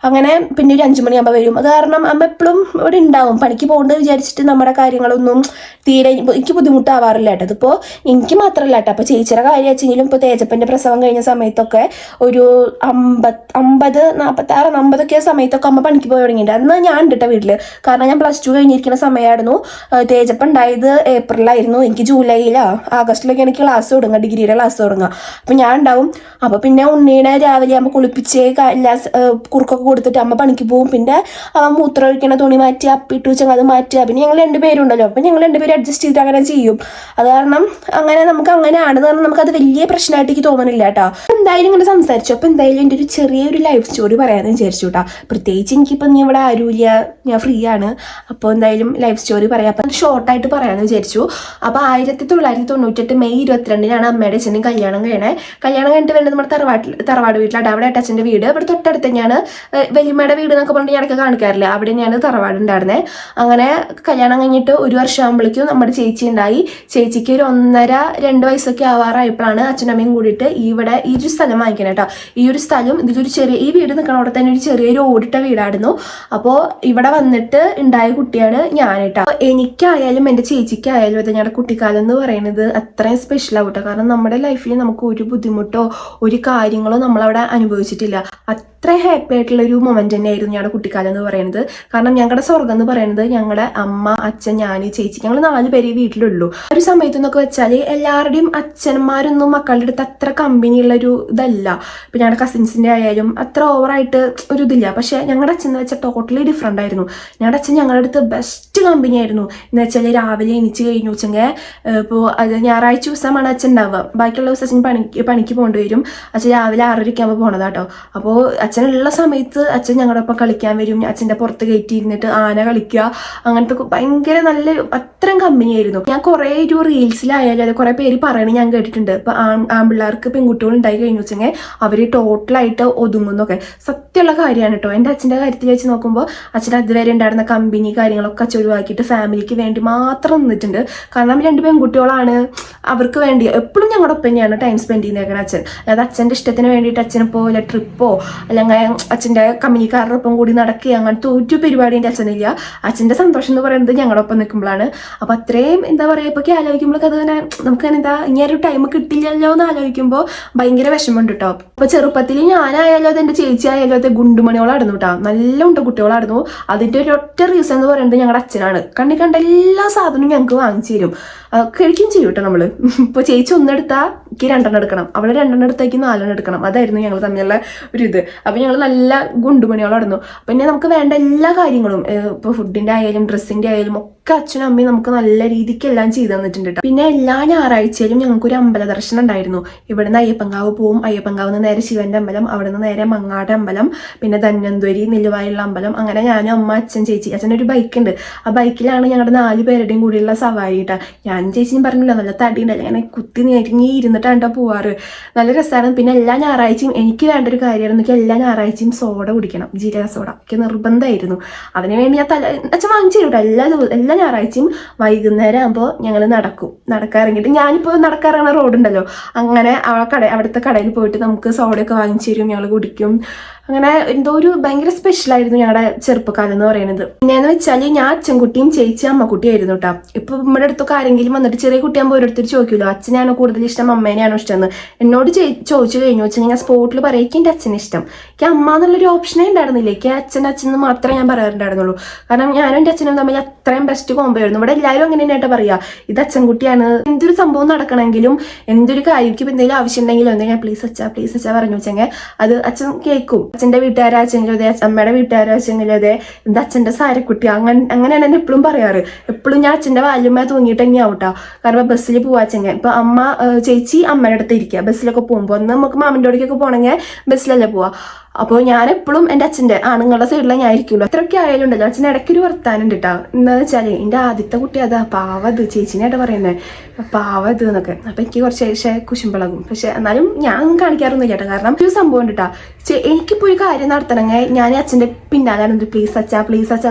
അങ്ങനെ പിന്നെ ഒരു 5 മണിയാകുമ്പോൾ വരും. അത് കാരണം അമ്മ എപ്പോഴും ഇവിടെ ഉണ്ടാവും. പണിക്ക് പോകേണ്ടത് വിചാരിച്ചിട്ട് നമ്മുടെ കാര്യങ്ങളൊന്നും തീരെ എനിക്ക് ബുദ്ധിമുട്ടാവാറില്ല കേട്ടോ. ഇതിപ്പോൾ എനിക്ക് മാത്രമല്ല കേട്ടോ. അപ്പോൾ ചേച്ചിയുടെ കാര്യം വെച്ചെങ്കിലും ഇപ്പോൾ തേജപ്പൻ്റെ പ്രസവം കഴിഞ്ഞ സമയത്തൊക്കെ ഒരു 50, 46, 50 സമയത്തൊക്കെ അമ്മ പണിക്ക് പോയി തുടങ്ങിയിട്ടുണ്ട്. അന്ന് ഞാൻ ഉണ്ട് കേട്ടോ വീട്ടിൽ. കാരണം ഞാൻ +2 കഴിഞ്ഞിരിക്കുന്ന സമയമായിരുന്നു. തേജപ്പൻ ഉണ്ടായത് ഏപ്രിലായിരുന്നു. എനിക്ക് ജൂലൈയിലോ ആഗസ്റ്റിലൊക്കെ എനിക്ക് ക്ലാസ് തുടങ്ങുക, ഡിഗ്രിയുടെ ക്ലാസ് തുടങ്ങുക. അപ്പോൾ ഞാൻ ഉണ്ടാവും. അപ്പോൾ പിന്നെ ഉണ്ണീനെ രാവിലെ അമ്മ കുളിപ്പിച്ച് എല്ലാ കുറുക്കൊക്കെ കൊടുത്തിട്ട് അമ്മ പണിക്ക് പോകും. പിന്നെ അവൻ മൂത്രം ഒഴിക്കണ തുണി മാറ്റി അപ്പിട്ട് വെച്ചാൽ അത് മാറ്റുക. പിന്നെ ഞങ്ങൾ 2 പേരുണ്ടല്ലോ, അപ്പം ഞങ്ങൾ 2 പേരും അഡ്ജസ്റ്റ് ചെയ്തിട്ട് അങ്ങനെ ചെയ്യും. അത് കാരണം അങ്ങനെ നമുക്ക് അങ്ങനെയാണ് കാരണം നമുക്കത് വലിയ പ്രശ്നമായിട്ട് എനിക്ക് തോന്നണില്ല കേട്ടോ. എന്തായാലും ഇങ്ങനെ സംസാരിച്ചു. അപ്പോൾ എന്തായാലും എൻ്റെ ഒരു ചെറിയൊരു ലൈഫ് സ്റ്റോറി പറയാമെന്ന് വിചാരിച്ചു കേട്ടോ. പ്രത്യേകിച്ച് എനിക്കിപ്പോൾ നീ ഇവിടെ ആരുമില്ല, ഞാൻ ഫ്രീ ആണ്. അപ്പോൾ എന്തായാലും ലൈഫ് സ്റ്റോറി പറയാം. അപ്പം ഷോർട്ടായിട്ട് പറയാമെന്ന് വിചാരിച്ചു. അപ്പോൾ 1998 മെയ് 22-നാണ് അമ്മയുടെ അച്ഛൻ്റെയും കല്യാണം കഴിയണേ. കല്യാണം കഴിഞ്ഞിട്ട് വേണ്ടത് നമ്മുടെ തറവാട് വീട്ടിലാണ്. അവിടെ അച്ഛൻ്റെ വീട് ഇവിടെ തൊട്ടടുത്ത് തന്നെയാണ്. വലിയമ്മയുടെ വീട് എന്നൊക്കെ പറഞ്ഞിട്ട് ഞാനൊക്കെ കാണിക്കാറില്ല, അവിടെ തന്നെയാണ് തറവാട് ഉണ്ടായിരുന്നത്. അങ്ങനെ കല്യാണം കഴിഞ്ഞിട്ട് 1 വർഷം ആകുമ്പോഴേക്കും നമ്മുടെ ചേച്ചി ഉണ്ടായി. ചേച്ചിക്ക് ഒരു 1.5, 2 വയസ്സൊക്കെ ആവാറായപ്പോഴാണ് അച്ഛനമ്മയും കൂടിയിട്ട് ഇവിടെ ഈ ഒരു സ്ഥലം വാങ്ങിക്കണം കേട്ടോ. ഈ ഒരു സ്ഥലം ഇതിലൊരു ഈ വീട് നിൽക്കണ അവിടെ തന്നെ ഒരു ചെറിയൊരു ഓടിട്ട വീടായിരുന്നു. അപ്പോൾ ഇവിടെ വന്നിട്ട് ഉണ്ടായ കുട്ടിയാണ് ഞാൻ കേട്ടോ. എനിക്കായാലും എൻ്റെ ചേച്ചിക്കായാലും അത് ഞങ്ങളുടെ കുട്ടിക്കാലം എന്ന് പറയുന്നത് അത്രയും സ്പെഷ്യൽ ആവും കേട്ടോ. കാരണം നമ്മുടെ ലൈഫിൽ നമുക്ക് ഒരു ബുദ്ധിമുട്ടോ ഒരു കാര്യങ്ങളോ നമ്മളവിടെ അനുഭവിച്ചിട്ടില്ല. അത്ര ഹാപ്പി ആയിട്ടുള്ള ഒരു മൊമെന്റ് തന്നെയായിരുന്നു ഞങ്ങളുടെ കുട്ടിക്കാലം എന്ന് പറയുന്നത്. കാരണം ഞങ്ങളുടെ സ്വർഗം എന്ന് പറയുന്നത് ഞങ്ങളുടെ അമ്മ, അച്ഛൻ, ഞാൻ, ചേച്ചി, ഞങ്ങൾ 4 പേരെ വീട്ടിലുള്ളൂ. ഒരു സമയത്ത് എന്നൊക്കെ വെച്ചാൽ എല്ലാവരുടെയും അച്ഛന്മാരൊന്നും മക്കളുടെ അടുത്ത് അത്ര കമ്പനിയുള്ള ഒരു ഇതല്ല. ഇപ്പം ഞങ്ങളുടെ കസിൻസിൻ്റെ ആയാലും അത്ര ഓവറായിട്ട് ഒരു ഇതില്ല. പക്ഷേ ഞങ്ങളുടെ അച്ഛൻ എന്ന് വെച്ചാൽ ടോട്ടലി ഡിഫറെൻ്റ് ആയിരുന്നു. ഞങ്ങളുടെ അച്ഛൻ ഞങ്ങളുടെ അടുത്ത് ബെസ്റ്റ് കമ്പനി ആയിരുന്നു. എന്ന് വെച്ചാൽ രാവിലെ എണീച്ച് കഴിഞ്ഞു വെച്ചെങ്കിൽ ഇപ്പോൾ അത് ഞായറാഴ്ച ദിവസമാണ് അച്ഛൻ ഉണ്ടാവുക. ബാക്കിയുള്ള ദിവസം അച്ഛൻ പണിക്ക് പോകേണ്ടി വരും. അച്ഛൻ രാവിലെ 6:30 പോണതാട്ടോ. അപ്പോൾ അച്ഛനുള്ള സമയത്ത് അച്ഛൻ ഞങ്ങളുടെ ഒപ്പം കളിക്കാൻ വരും. അച്ഛൻ്റെ പുറത്ത് കയറ്റി ഇരുന്നിട്ട് ആന കളിക്കുക, അങ്ങനത്തെ ഭയങ്കര നല്ല അത്രയും കമ്പനിയായിരുന്നു. ഞാൻ കുറേ ഒരു റീൽസിലായാലും അത് കുറേ പേര് പറയണത് ഞാൻ കേട്ടിട്ടുണ്ട്. ഇപ്പം ആൺപിള്ളേർക്ക് പെൺകുട്ടികൾ ഉണ്ടായി കഴിഞ്ഞു വെച്ചെങ്കിൽ അവർ ടോട്ടലായിട്ട് ഒതുങ്ങുന്നൊക്കെ സത്യമുള്ള കാര്യമാണ് കേട്ടോ. എൻ്റെ അച്ഛൻ്റെ കാര്യത്തിൽ വെച്ച് നോക്കുമ്പോൾ അച്ഛൻ അതുവരെ ഉണ്ടായിരുന്ന കമ്പനി കാര്യങ്ങളൊക്കെ അച്ഛൻ ഒഴിവാക്കിയിട്ട് ഫാമിലിക്ക് വേണ്ടി മാത്രം നിന്നിട്ടുണ്ട്. കാരണം 2 പെൺകുട്ടികളാണ്, അവർക്ക് വേണ്ടി എപ്പോഴും ഞങ്ങളുടെ ഒപ്പം തന്നെയാണ് ടൈം സ്പെൻഡ് ചെയ്യുന്നേക്കണം അച്ഛൻ. അതായത് അച്ഛൻ്റെ ഇഷ്ടത്തിന് വേണ്ടിയിട്ട് അച്ഛനിപ്പോൾ വല്ല ട്രിപ്പോ അല്ലെങ്കിൽ അച്ഛൻ്റെ കമ്പനിക്കാരുടെ ഒപ്പം കൂടി നടക്കുക അങ്ങനത്തെ ഒരു പരിപാടി എൻ്റെ അച്ഛനില്ല. അച്ഛൻ്റെ സന്തോഷം എന്ന് പറയുന്നത് ഞങ്ങളുടെ ഒപ്പം നിൽക്കുമ്പോഴാണ്. അപ്പം അത്രയും എന്താ പറയുക, ഇപ്പോൾ ആലോചിക്കുമ്പോഴൊക്കെ അത് തന്നെ നമുക്ക് എന്താ ഇങ്ങനെ ഒരു ടൈം കിട്ടില്ലല്ലോ എന്ന് ആലോചിക്കുമ്പോൾ ഭയങ്കര വിഷമമുണ്ട് കേട്ടോ. അപ്പോൾ ചെറുപ്പത്തിൽ ഞാനായാലും അത് എൻ്റെ ചേച്ചി ആയാലും അത് ഗുണ്ടുമണികളായിരുന്നു കേട്ടോ. നല്ല ഉണ്ട് കുട്ടികളായിരുന്നു. അതിൻ്റെ ഒരു ഒറ്റ റീസൺ എന്ന് പറയുന്നത് ഞങ്ങളുടെ അച്ഛനാണ്. കണ്ട എല്ലാ സാധനവും ഞങ്ങൾക്ക് വാങ്ങിച്ചു തരും, കഴിക്കും ചെയ്യും കേട്ടോ. നമ്മൾ ഇപ്പോൾ ചേച്ചി 1 എടുത്താൽ എനിക്ക് 2 എടുക്കണം, അവൾ 2 എടുത്തേക്ക് 4 എടുക്കണം. അതായിരുന്നു ഞങ്ങൾ തമ്മിലുള്ള ഒരു ഇത്. അപ്പം ഞങ്ങൾ നല്ല ഗുണ്ടുമണികളായിരുന്നു. പിന്നെ നമുക്ക് വേണ്ട എല്ലാ കാര്യങ്ങളും ഇപ്പോൾ ഫുഡിൻ്റെ ആയാലും ഡ്രസ്സിൻ്റെ ആയാലും ഒക്കെ അച്ഛനും അമ്മയും നമുക്ക് നല്ല രീതിക്ക് എല്ലാം ചെയ്തു തന്നിട്ടുണ്ട് കേട്ടോ. പിന്നെ എല്ലാ ഞായറാഴ്ചയിലും ഞങ്ങൾക്കൊരു അമ്പല ദർശനം ഉണ്ടായിരുന്നു. ഇവിടുന്ന് അയ്യപ്പങ്കാവ് പോവും. അയ്യപ്പങ്കാവ് നിന്ന് നേരെ ശിവന്റെ അമ്പലം, അവിടെ നിന്ന് നേരെ മങ്ങാട് അമ്പലം, പിന്നെ ധന്വന്തരി, നെല്ലുവായുള്ള അമ്പലം. അങ്ങനെ ഞാനും അമ്മ, അച്ഛൻ, ചേച്ചി. അച്ഛനൊരു ബൈക്കുണ്ട്. ആ ബൈക്കിലാണ് ഞങ്ങളുടെ 4 പേരുടെയും കൂടിയുള്ള സവാരി കേട്ടോ. ഞാനും ചേച്ചിയും പറഞ്ഞില്ല, നല്ല തടി ഉണ്ടല്ലോ, അങ്ങനെ കുത്തി നേരിങ്ങി ഇരുന്നിട്ടാണ് പോവാറ്. നല്ല രസമാണ്. പിന്നെ എല്ലാ ഞായറാഴ്ചയും എനിക്ക് വേണ്ട ഒരു കാര്യമായിരുന്നു, എനിക്ക് എല്ലാ ഞായറാഴ്ചയും സോഡ കുടിക്കണം, ജീരക സോഡ. എനിക്ക് നിർബന്ധമായിരുന്നു. അതിനുവേണ്ടി ഞാൻ അച്ഛൻ വാങ്ങിച്ചു തരും കേട്ടോ. എല്ലാ ഞായറാഴ്ചയും വൈകുന്നേരം ആകുമ്പോൾ ഞങ്ങൾ നടക്കാറിറങ്ങിയിട്ട്, ഞാനിപ്പോൾ നടക്കാറിറങ്ങുന്ന റോഡുണ്ടല്ലോ, അങ്ങനെ അവിടുത്തെ കടയിൽ പോയിട്ട് നമുക്ക് സോഡയൊക്കെ വാങ്ങിച്ചു തരും, ഞങ്ങൾ കുടിക്കും. അങ്ങനെ എന്തോ ഒരു ഭയങ്കര സ്പെഷ്യലായിരുന്നു ഞങ്ങളുടെ ചെറുപ്പക്കാലം എന്ന് പറയുന്നത്. പിന്നെയെന്ന് വെച്ചാൽ ഞാൻ അച്ഛൻകുട്ടിയും ചേച്ചി അമ്മക്കുട്ടിയായിരുന്നു കേട്ടോ. ഇപ്പം നമ്മുടെ അടുത്തൊക്കെ ആരെങ്കിലും വന്നിട്ട് ചെറിയ കുട്ടിയാകുമ്പോൾ ഓരോരുത്തർ ചോദിക്കുമല്ലോ അച്ഛനാണോ കൂടുതൽ ഇഷ്ടം അമ്മേനെയാണോ ഇഷ്ടം എന്ന്. എന്നോട് ചോദിച്ചു കഴിഞ്ഞു വെച്ചാൽ ഞാൻ സ്പോട്ടിൽ പറയും എനിക്ക് എൻ്റെ അച്ഛനെ ഇഷ്ടം. എനിക്ക് അമ്മ എന്നുള്ളൊരു ഓപ്ഷനേ ഉണ്ടായിരുന്നില്ല. എനിക്ക് അച്ഛൻ മാത്രമേ ഞാൻ പറയാറുണ്ടായിരുന്നുള്ളൂ. കാരണം ഞാനും എൻ്റെ അച്ഛനും തമ്മിൽ അത്രയും ബെസ്റ്റ് കോമ്പോ ആയിരുന്നു. ഇവിടെ എല്ലാവരും അങ്ങനെ തന്നെയായിട്ട് പറയാ, ഇത് അച്ഛൻകുട്ടിയാണ്. എന്തൊരു സംഭവം നടക്കണമെങ്കിലും എന്തൊരു കാര്യക്കും എന്തെങ്കിലും ആവശ്യം ഉണ്ടെങ്കിലും എന്തെങ്കിലും പ്ലീസ് അച്ഛാ പറഞ്ഞു വെച്ചെങ്കിൽ അത് അച്ഛൻ കേൾക്കും. അച്ഛൻ്റെ വീട്ടുകാരാച്ചെങ്കിലും അതെ, അമ്മയുടെ വീട്ടുകാരാച്ചെങ്കിലും അതെ, എന്താ അച്ഛൻ്റെ സാരക്കുട്ടി, അങ്ങനെയാണ് എന്നെ എപ്പോഴും പറയാറ്. എപ്പോഴും ഞാൻ അച്ഛൻ്റെ വാല്യമ്മ തൂങ്ങിയിട്ട് തന്നെയാവും കേട്ടോ. കാരണം ബസ്സിൽ പോവാച്ചെങ്കിൽ ഇപ്പൊ അമ്മ ചേച്ചി അമ്മയുടെ അടുത്ത് ഇരിക്കുക. ബസ്സിലൊക്കെ പോകുമ്പോൾ ഒന്ന് നമുക്ക് മാമിൻ്റെ അടുക്കൊക്കെ പോകണമെങ്കിൽ ബസ്സിലല്ലേ പോവാ. അപ്പോൾ ഞാൻ എപ്പോഴും എൻ്റെ അച്ഛൻ്റെ ആണുങ്ങളുടെ സൈഡിലാണ് ഞാൻ ഇരിക്കുള്ളൂ. അത്രയൊക്കെ ആയാലും ഉണ്ടല്ലോ അച്ഛൻ ഇടയ്ക്കൊരു വർത്താനം ഉണ്ട് കേട്ടോ. എന്താണെന്ന് വെച്ചാൽ എൻ്റെ ആദ്യത്തെ കുട്ടി അതാ പാവത്, ചേച്ചിനായിട്ട് പറയുന്നത് പാവത് എന്നൊക്കെ. അപ്പം എനിക്ക് കുറച്ച് കുശുമ്പളകും. പക്ഷെ എന്നാലും ഞാൻ ഒന്നും കാണിക്കാറൊന്നുമില്ല കേട്ടോ. കാരണം ഒരു സംഭവം ഉണ്ട് കേട്ടോ. എനിക്കിപ്പോൾ ഒരു കാര്യം നടത്തണമെങ്കിൽ ഞാൻ അച്ഛൻ്റെ പിന്നാലെ പ്ലീസ് അച്ഛാ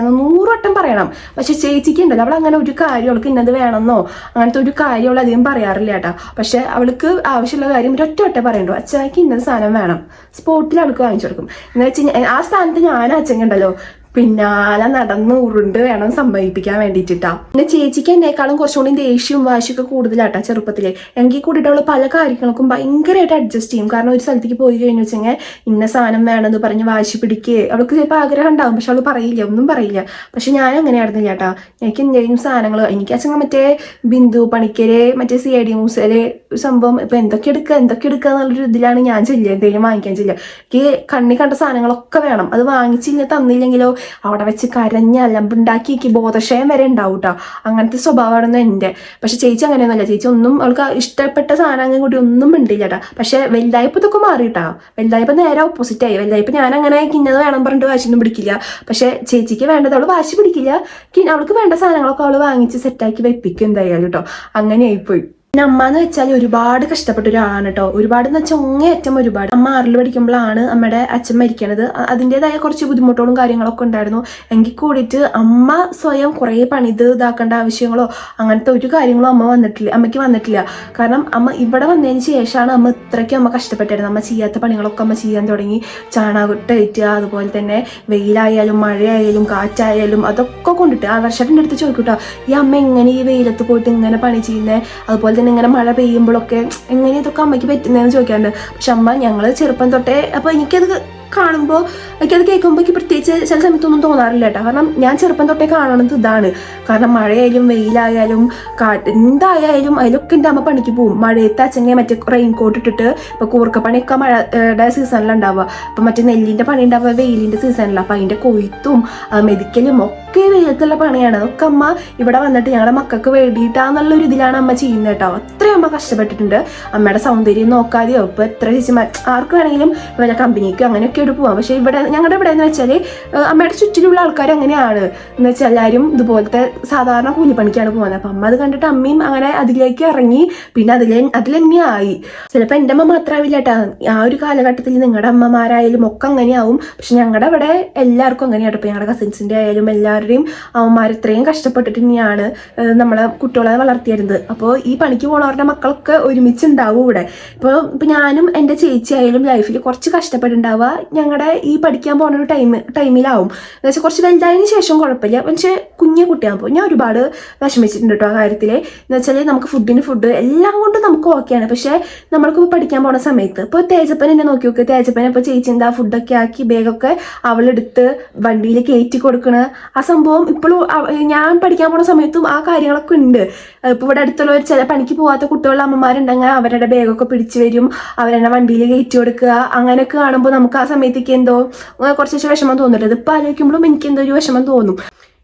എന്ന് 100 വട്ടം പറയണം. പക്ഷെ ചേച്ചിക്ക് ഉണ്ടല്ലോ, അവൾ അങ്ങനെ ഒരു കാര്യം അവൾക്ക് ഇന്നത് വേണമെന്നോ അങ്ങനത്തെ ഒരു കാര്യം അവൾ അധികം പറയാറില്ല കേട്ടോ. പക്ഷെ അവൾക്ക് ആവശ്യമുള്ള കാര്യം ഒരൊറ്റ വട്ടം പറയണ്ടോ, അച്ഛാക്ക് ഇന്നത് സാധനം വേണം, സ്പോട്ടിൽ അവൾക്ക് വാങ്ങിച്ചു കൊടുക്കും. എന്ന് വെച്ച് ആ സ്ഥാനത്ത് ഞാൻ അച്ഛനുണ്ടല്ലോ പിന്നാലെ നടന്ന് ഉരുണ്ട് വേണം സമ്മതിപ്പിക്കാൻ വേണ്ടിയിട്ടാ. പിന്നെ ചേച്ചിക്ക് എന്നേക്കാളും കുറച്ചുകൂടി ദേഷ്യവും വാശിയൊക്കെ കൂടുതലാട്ടാ ചെറുപ്പത്തില്. എങ്കിൽ കൂടിയിട്ട് അവള് പല കാര്യങ്ങൾക്കും ഭയങ്കരമായിട്ട് അഡ്ജസ്റ്റ് ചെയ്യും. കാരണം ഒരു സ്ഥലത്തേക്ക് പോയി കഴിഞ്ഞു വെച്ചെങ്കിൽ ഇന്ന സാധനം വേണമെന്ന് പറഞ്ഞ് വാശി പിടിക്കുക. അവൾക്ക് ചിലപ്പോൾ ആഗ്രഹം ഉണ്ടാവും, പക്ഷെ അവള് പറയില്ല, ഒന്നും പറയില്ല. പക്ഷെ ഞാൻ അങ്ങനെ ആയിരുന്നില്ല കേട്ടാ. എനിക്ക് എന്തെങ്കിലും സാധനങ്ങൾ എനിക്ക് അച്ഛൻ മറ്റേ ബിന്ദു പണിക്കര് മറ്റേ CID മൂസയില് സംഭവം ഇപ്പൊ എന്തൊക്കെ എടുക്കുക എന്നുള്ളൊരു ഇതിലാണ് ഞാൻ ചെല്ലുക. എന്തെങ്കിലും വാങ്ങിക്കാൻ ചെല്ലുക. എനിക്ക് കണ്ണി കണ്ട സാധനങ്ങളൊക്കെ വേണം. അത് വാങ്ങിച്ചില്ല തന്നില്ലെങ്കിലോ അവിടെ വെച്ച് കരഞ്ഞ അലമ്പുണ്ടാക്കി എനിക്ക് ബോധക്ഷയം വരെ ഉണ്ടാവും കേട്ടോ. അങ്ങനത്തെ സ്വഭാവമായിരുന്നു എൻ്റെ. പക്ഷെ ചേച്ചി അങ്ങനെയൊന്നുമല്ല. ചേച്ചി ഒന്നും അവൾക്ക് ഇഷ്ടപ്പെട്ട സാധനങ്ങൾ കൂടി ഒന്നും മിണ്ടില്ല കേട്ടോ. പക്ഷെ വലുതായപ്പോൾ ഇതൊക്കെ മാറിയിട്ടാ. വലുതായപ്പോൾ നേരെ ഓപ്പോസിറ്റ് ആയി. വലുതായപ്പോൾ ഞാൻ അങ്ങനെ കിന്നത് വേണം പറഞ്ഞിട്ട് വാശിയൊന്നും പിടിക്കില്ല. പക്ഷെ ചേച്ചിക്ക് വേണ്ടത് അവൾ വാശി പിടിക്കില്ല. അവൾക്ക് വേണ്ട സാധനങ്ങളൊക്കെ അവൾ വാങ്ങിച്ച് സെറ്റാക്കി വെപ്പിക്കും എന്തായാലും കേട്ടോ. അങ്ങനെ ആയിപ്പോയി. പിന്നെ അമ്മ എന്ന് വെച്ചാൽ ഒരുപാട് കഷ്ടപ്പെട്ട ഒരാളാണ് കേട്ടോ. ഒരുപാട് എന്ന് വെച്ചാൽ ഒങ്ങേയറ്റം ഒരുപാട്. അമ്മ 6ൽ പഠിക്കുമ്പോഴാണ് അമ്മയുടെ അച്ഛൻ മരിക്കണത്. അതിൻ്റെതായ കുറച്ച് ബുദ്ധിമുട്ടുകളും കാര്യങ്ങളൊക്കെ ഉണ്ടായിരുന്നു. എങ്കിൽ കൂടിയിട്ട് അമ്മ സ്വയം കുറേ പണിത് ഇതാക്കേണ്ട ആവശ്യങ്ങളോ അങ്ങനത്തെ ഒരു കാര്യങ്ങളും അമ്മയ്ക്ക് വന്നിട്ടില്ല. കാരണം അമ്മ ഇവിടെ വന്നതിന് ശേഷമാണ് അമ്മ ഇത്രയ്ക്കും അമ്മ കഷ്ടപ്പെട്ടായിരുന്നു. അമ്മ ചെയ്യാത്ത പണികളൊക്കെ അമ്മ ചെയ്യാൻ തുടങ്ങി. ചാണകമിട്ട് കയറ്റുക, അതുപോലെ തന്നെ വെയിലായാലും മഴയായാലും കാറ്റായാലും അതൊക്കെ കൊണ്ടിട്ട് ആ വർഷത്തിൻ്റെ അടുത്ത് ചോദിക്കൂട്ടോ, ഈ അമ്മ എങ്ങനെ ഈ വെയിലത്ത് പോയിട്ട് ഇങ്ങനെ പണി ചെയ്യുന്നത്, അതുപോലെ ഇങ്ങനെ മഴ പെയ്യുമ്പോഴൊക്കെ എങ്ങനെ ഇതൊക്കെ അമ്മയ്ക്ക് പറ്റുന്നതെന്ന് ചോദിക്കാറുണ്ട്. പക്ഷെ അമ്മ ഞങ്ങൾ ചെറുപ്പം തൊട്ടേ, അപ്പോൾ എനിക്കത് കാണുമ്പോൾ എനിക്കത് കേൾക്കുമ്പോൾ എനിക്ക് പ്രത്യേകിച്ച് ചില സമയത്തൊന്നും തോന്നാറില്ല കേട്ടോ. കാരണം ഞാൻ ചെറുപ്പം തൊട്ടേ കാണുന്നത് ഇതാണ്. കാരണം മഴയായാലും വെയിലായാലും എന്തായാലും അതിലൊക്കെ എൻ്റെ അമ്മ പണിക്ക് പോകും. മഴയത്ത് അച്ഛനെ മറ്റേ റെയിൻകോട്ട് ഇട്ടിട്ട്, ഇപ്പോൾ കൂർക്കപ്പണിയൊക്കെ മഴയുടെ സീസണിലുണ്ടാവുക, അപ്പോൾ മറ്റേ നെല്ലിൻ്റെ പണി ഉണ്ടാവുക വെയിലിൻ്റെ സീസണിലാണ്. അപ്പോൾ അതിൻ്റെ കൊയ്ത്തും മെതിക്കലും ഒക്കെ വെയിലത്തുള്ള പണിയാണ്. അതൊക്കെ അമ്മ ഇവിടെ വന്നിട്ട് ഞങ്ങളുടെ മക്കൾക്ക് വേണ്ടിയിട്ടാന്നുള്ളൊരു ഇതിലാണ് അമ്മ ചെയ്യുന്നത് കേട്ടോ. അത്രയും അമ്മ കഷ്ടപ്പെട്ടിട്ടുണ്ട്. അമ്മയുടെ സൗന്ദര്യം നോക്കാതെയോ ഇപ്പോൾ എത്ര ചേച്ചിമാർ ആർക്ക് വേണമെങ്കിലും വല്ല കമ്പനിക്കോ അങ്ങനെയൊക്കെ ഇവിടെ പോവാം. പക്ഷേ ഇവിടെ ഞങ്ങളുടെ ഇവിടെ എന്ന് വെച്ചാൽ അമ്മയുടെ ചുറ്റിലുള്ള ആൾക്കാർ അങ്ങനെയാണ് എന്ന് വെച്ചാൽ എല്ലാവരും ഇതുപോലത്തെ സാധാരണ കൂലിപ്പണിക്കാണ് പോകുന്നത്. അപ്പം അമ്മ അത് കണ്ടിട്ട് അമ്മയും അങ്ങനെ അതിലേക്ക് ഇറങ്ങി. പിന്നെ അതിൽ തന്നെ ആയി. ചിലപ്പോൾ എൻ്റെ അമ്മ മാത്രമാവില്ല കേട്ടോ. ആ ഒരു കാലഘട്ടത്തിൽ നിങ്ങളുടെ അമ്മമാരായാലും ഒക്കെ അങ്ങനെയാവും. പക്ഷെ ഞങ്ങളുടെ അവിടെ എല്ലാവർക്കും അങ്ങനെയാട്ടോ. ഇപ്പോൾ ഞങ്ങളുടെ കസിൻസിൻ്റെ ആയാലും എല്ലാവരുടെയും അമ്മമാർ ഇത്രയും കഷ്ടപ്പെട്ടിട്ട് തന്നെയാണ് നമ്മളെ കുട്ടികളെ വളർത്തിയിരുന്നത്. അപ്പോൾ ഈ പണിക്ക് പോണവരുടെ മക്കളൊക്കെ ഒരുമിച്ചുണ്ടാവും ഇവിടെ. ഇപ്പോൾ ഞാനും എൻ്റെ ചേച്ചിയായാലും ലൈഫിൽ കുറച്ച് കഷ്ടപ്പെട്ടുണ്ടാവുക ഞങ്ങളുടെ ഈ പഠിക്കാൻ പോകുന്ന ഒരു ടൈമിലാവും. എന്ന് വെച്ചാൽ കുറച്ച് വലുതായതിനു ശേഷം കുഴപ്പമില്ല. പക്ഷേ കുഞ്ഞു കുട്ടിയാകുമ്പോൾ ഞാൻ ഒരുപാട് വിഷമിച്ചിട്ടുണ്ട് കേട്ടോ ആ കാര്യത്തിൽ. എന്ന് വെച്ചാൽ നമുക്ക് ഫുഡ് എല്ലാം കൊണ്ടും നമുക്ക് ഓക്കെയാണ്. പക്ഷേ നമ്മൾക്ക് പഠിക്കാൻ പോകുന്ന സമയത്ത് ഇപ്പോൾ തേജപ്പൻ എന്നെ നോക്കി നോക്ക്. തേജപ്പൻ ഇപ്പോൾ ചേച്ചി എന്താ ഫുഡൊക്കെ ആക്കി ബാഗൊക്കെ അവളെടുത്ത് വണ്ടിയിൽ കയറ്റി കൊടുക്കണ ആ സംഭവം ഇപ്പോഴും ഞാൻ പഠിക്കാൻ പോകുന്ന സമയത്തും ആ കാര്യങ്ങളൊക്കെ ഉണ്ട്. ഇപ്പോൾ ഇവിടെ അടുത്തുള്ള ഒരു ചില പണിക്ക് പോകാത്ത കുട്ടികളുടെ അമ്മമാരുണ്ടെങ്കിൽ അവരുടെ ബാഗൊക്കെ പിടിച്ചു വരും, അവരെന്നെ വണ്ടിയിൽ കയറ്റി കൊടുക്കുക. അങ്ങനെയൊക്കെ കാണുമ്പോൾ നമുക്ക് ആ സമയത്തേക്ക് എന്തോ കുറച്ച് വിഷമം തോന്നിട്ടത്. ഇപ്പം ആലോചിക്കുമ്പോഴും എനിക്ക് എന്തോ ഒരു വിഷമം തോന്നും.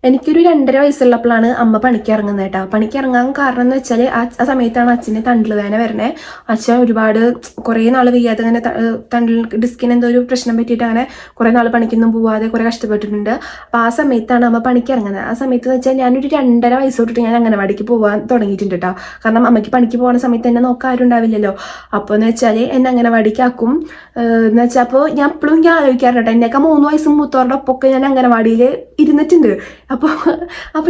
എനിക്കൊരു 2.5 വയസ്സുള്ളപ്പോഴാണ് അമ്മ പണിക്കിറങ്ങുന്നത് കേട്ടോ. പണിക്കിറങ്ങാൻ കാരണം എന്ന് വെച്ചാൽ ആ സമയത്താണ് അച്ഛന് തണ്ടിൽ വേദന വരണേ. അച്ഛൻ ഒരുപാട് കുറേ നാൾ വയ്യാതെ അങ്ങനെ തണ്ടിൽ ഡിസ്കിന് എന്തോ ഒരു പ്രശ്നം പറ്റിയിട്ട് അങ്ങനെ കുറേ നാൾ പണിക്കൊന്നും പോവാതെ കുറേ കഷ്ടപ്പെട്ടിട്ടുണ്ട്. അപ്പോൾ ആ സമയത്താണ് അമ്മ പണിക്കിറങ്ങുന്നത്. ആ സമയത്ത് എന്ന് വെച്ചാൽ ഞാനൊരു 2.5 വയസ്സ് തൊട്ടിട്ട് ഞാൻ അംഗനവാടിക്ക് പോകാൻ തുടങ്ങിയിട്ടുണ്ട് കേട്ടോ. കാരണം അമ്മയ്ക്ക് പണിക്ക് പോകുന്ന സമയത്ത് എന്നെ നോക്കാൻ ആരും ഉണ്ടാവില്ലല്ലോ. അപ്പോൾ എന്ന് വെച്ചാൽ എന്നെ അംഗനവാടിക്കാക്കും എന്ന് വെച്ചാൽ അപ്പോൾ ഞാൻ എപ്പോഴും ഞാൻ ആലോചിക്കാറുണ്ട് എന്നേക്കാൾ 3 വയസ്സും മൂത്തോരുടെ ഒപ്പമൊക്കെ ഞാൻ അംഗനവാടിയിൽ ഇരുന്നിട്ടുണ്ട്. അപ്പോൾ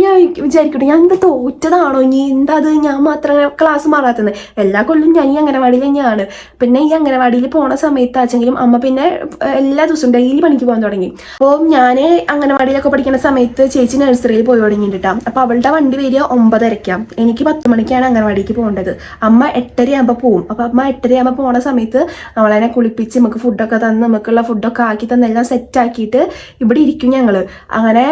ഞാൻ വിചാരിക്കട്ടെ ഞാൻ എന്താ തോറ്റതാണോ ഇനി എന്താ അത് ഞാൻ മാത്രം ക്ലാസ് മാറാത്തത്. എല്ലാ കൊല്ലം ഞാൻ ഈ അംഗനവാടിയിൽ തന്നെയാണ്. പിന്നെ ഈ അംഗനവാടിയിൽ പോണ സമയത്താച്ചെങ്കിലും അമ്മ പിന്നെ എല്ലാ ദിവസവും ഡെയിലി പണിക്ക് പോകാൻ തുടങ്ങി. അപ്പോൾ ഞാൻ അംഗനവാടിയിലൊക്കെ പഠിക്കുന്ന സമയത്ത് ചേച്ചി നഴ്സറിയിൽ പോയി തുടങ്ങിയിട്ടാണ്. അപ്പോൾ അവളുടെ വണ്ടി വരിക 9:30. എനിക്ക് 10 മണിക്കാണ് അംഗനവാടിക്ക് പോകേണ്ടത്. അമ്മ 8:30 ആകുമ്പോൾ പോവും. അപ്പോൾ അമ്മ 8:30 ആകുമ്പോൾ പോണ സമയത്ത് അവളെന്നെ കുളിപ്പിച്ച് നമുക്ക് ഫുഡൊക്കെ തന്ന് നമുക്കുള്ള ഫുഡൊക്കെ ആക്കി തന്നെല്ലാം സെറ്റാക്കിയിട്ട് ഇവിടെ ഇരിക്കും ഞങ്ങൾ. അങ്ങനെ